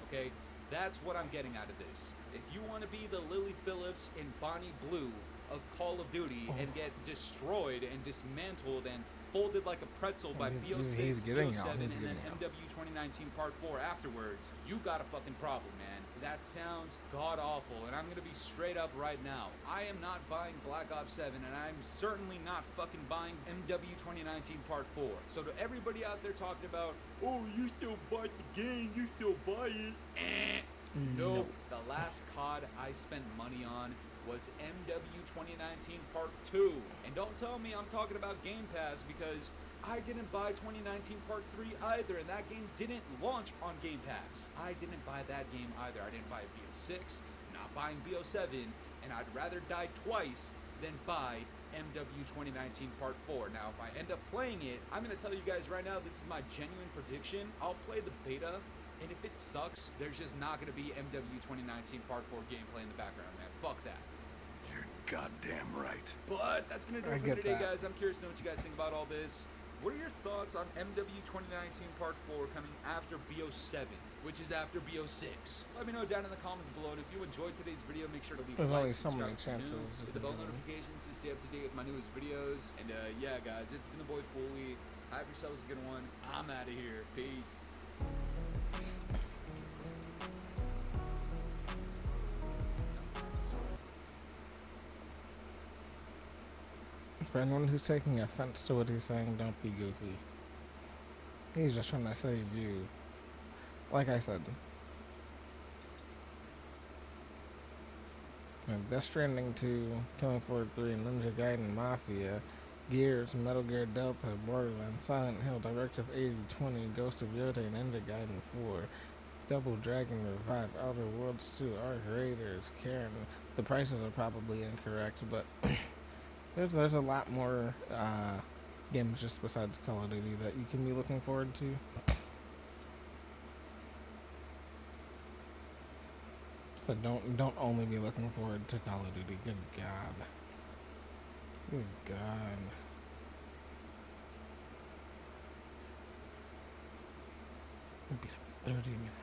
Okay? That's what I'm getting out of this. If you want to be the Lily Phillips and Bonnie Blue of Call of Duty and get destroyed and dismantled and folded like a pretzel by BO6, BO7, and then MW 2019 Part 4 afterwards, you got a fucking problem, man. That sounds god-awful, and I'm gonna be straight up right now. I am not buying Black Ops 7, and I'm certainly not fucking buying MW 2019 Part 4. So to everybody out there talking about, oh, you still buy the game, you still buy it. Nope. The last COD I spent money on was MW 2019 Part 2. And don't tell me I'm talking about Game Pass because I didn't buy 2019 Part 3 either, and that game didn't launch on Game Pass. I didn't buy that game either. I didn't buy BO6, not buying BO7, and I'd rather die twice than buy MW 2019 Part 4. Now, if I end up playing it, I'm going to tell you guys right now, this is my genuine prediction. I'll play the beta, and if it sucks, there's just not going to be MW 2019 Part 4 gameplay in the background, man. Fuck that. Goddamn right. But that's gonna do it for today, guys. I'm curious to know what you guys think about all this. What are your thoughts on MW 2019 Part 4 coming after BO7, which is after BO6? Let me know down in the comments below. And if you enjoyed today's video, make sure to leave a like, subscribe, hit the bell notifications to stay up to date with my newest videos. And yeah, guys, it's been the boy Foley. Have yourselves a good one. I'm out of here. Peace. For anyone who's taking offense to what he's saying, don't be goofy. He's just trying to save you. Like I said. Like Death Stranding 2, Killing Floor 3, Ninja Gaiden Mafia, Gears, Metal Gear Delta, Borderlands, Silent Hill, Directive 8020, Ghost of Yota, Ninja Gaiden 4, Double Dragon Revive, Outer Worlds 2, Arc Raiders, Karen. The prices are probably incorrect, but there's a lot more games just besides Call of Duty that you can be looking forward to. So don't only be looking forward to Call of Duty. Good God. Good God. It'll be 30 minutes.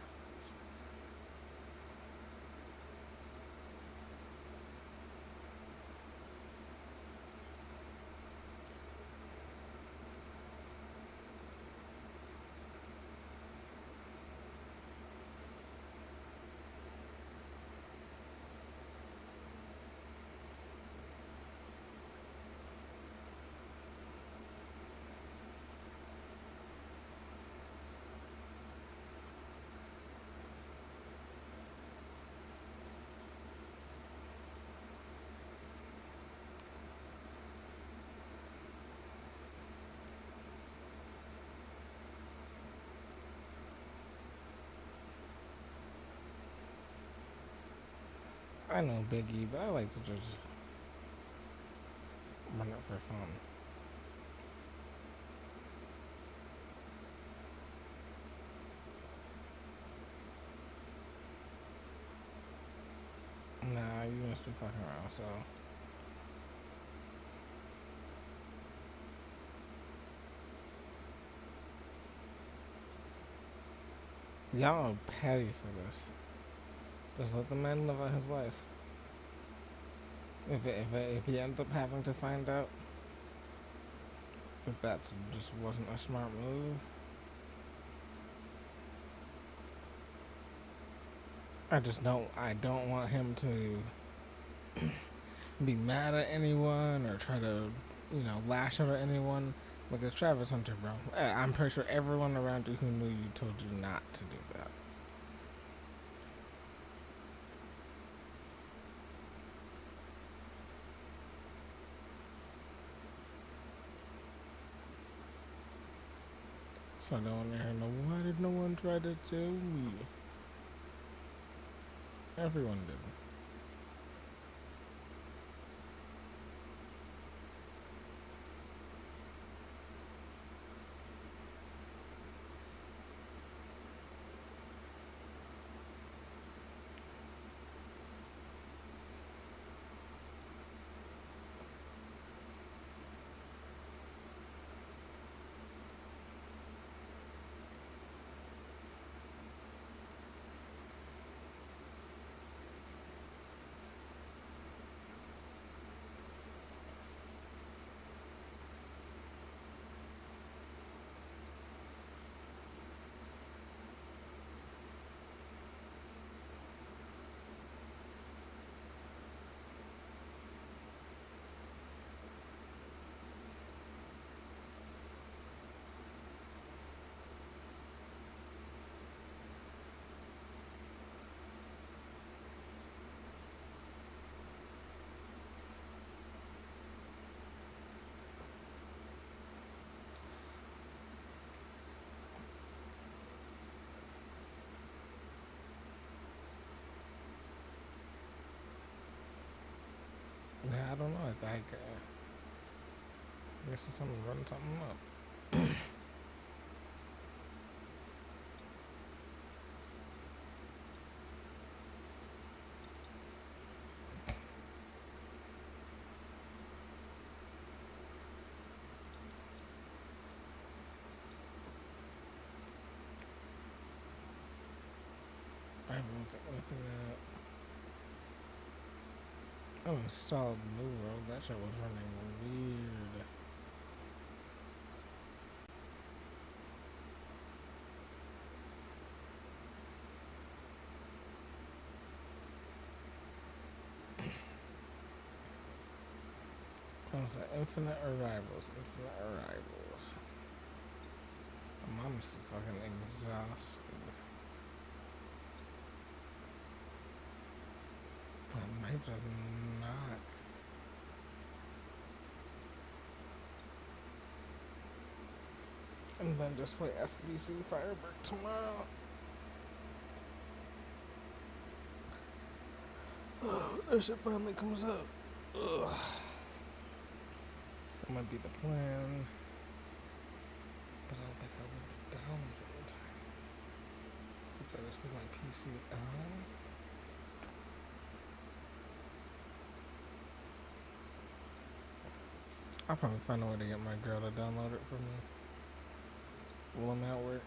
I know Biggie, but I like to just run it for fun. Nah, you must be fucking around, so. Y'all are petty for this. Just let the man live out his life. If he ends up having to find out that just wasn't a smart move, I don't want him to be mad at anyone or try to, lash out at anyone. Look, it's Travis Hunter, bro. I'm pretty sure everyone around you who knew you told you not to do that. So I don't want to hear why did no one try to tell me? Everyone did. Yeah, I don't know. I guess it's something running something up. I haven't seen anything yet. Oh, installed New World. That shit was running weird. I was like, Infinite Arrivals. I'm honestly fucking exhausted. I might just not. And then just play FBC Firebird tomorrow. That shit finally comes out. Ugh. That might be the plan. But I don't think I'll be able to download it in time. So I gotta stick my PC on. I'll probably find a way to get my girl to download it for me while I'm at work.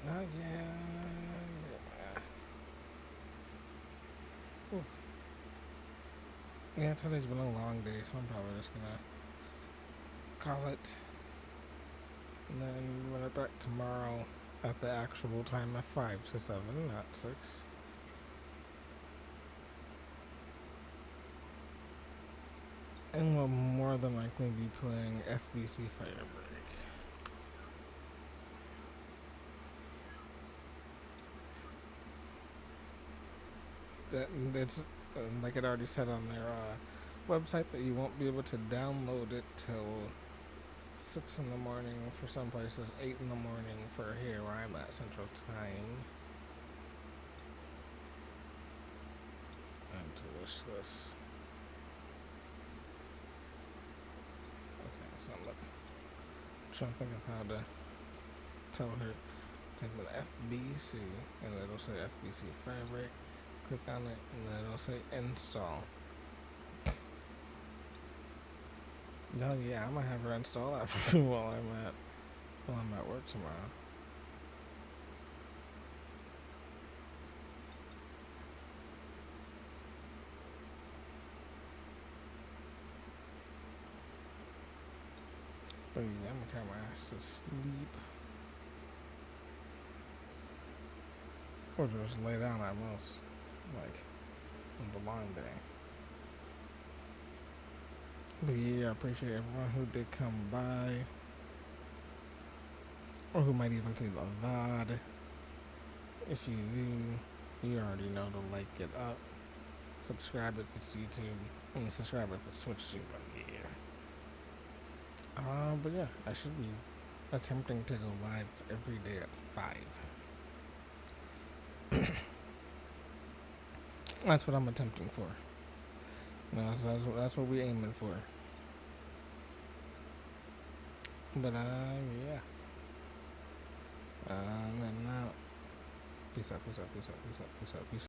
Not yet. Ooh. Yeah, today's been a long day, so I'm probably just gonna call it. And then run it back tomorrow at the actual time of 5 to 7, not 6. And we'll more than likely be playing FBC Firebreak. It's like it already said on their website that you won't be able to download it till 6 in the morning for some places, 8 in the morning for here where I'm at Central Time. And to wish this. Okay, so I'm trying to think of how to tell her to type in FBC, and it'll say FBC Fabric, Click on it, and then it'll say install. Oh yeah, I might have her install that for me while I'm at work tomorrow. But yeah, I'm gonna carry my ass to sleep. Or just lay down at most, like, on the long day. But yeah, I appreciate everyone who did come by. Or who might even see the VOD. If you do, you already know to like it up. Subscribe if it's YouTube. I mean, subscribe if it's Twitch too, but yeah. But yeah, I should be attempting to go live every day at 5. That's what I'm attempting for. No, that's what we're aiming for. But yeah. And now, peace out, peace out, peace out, peace out, peace out, peace out.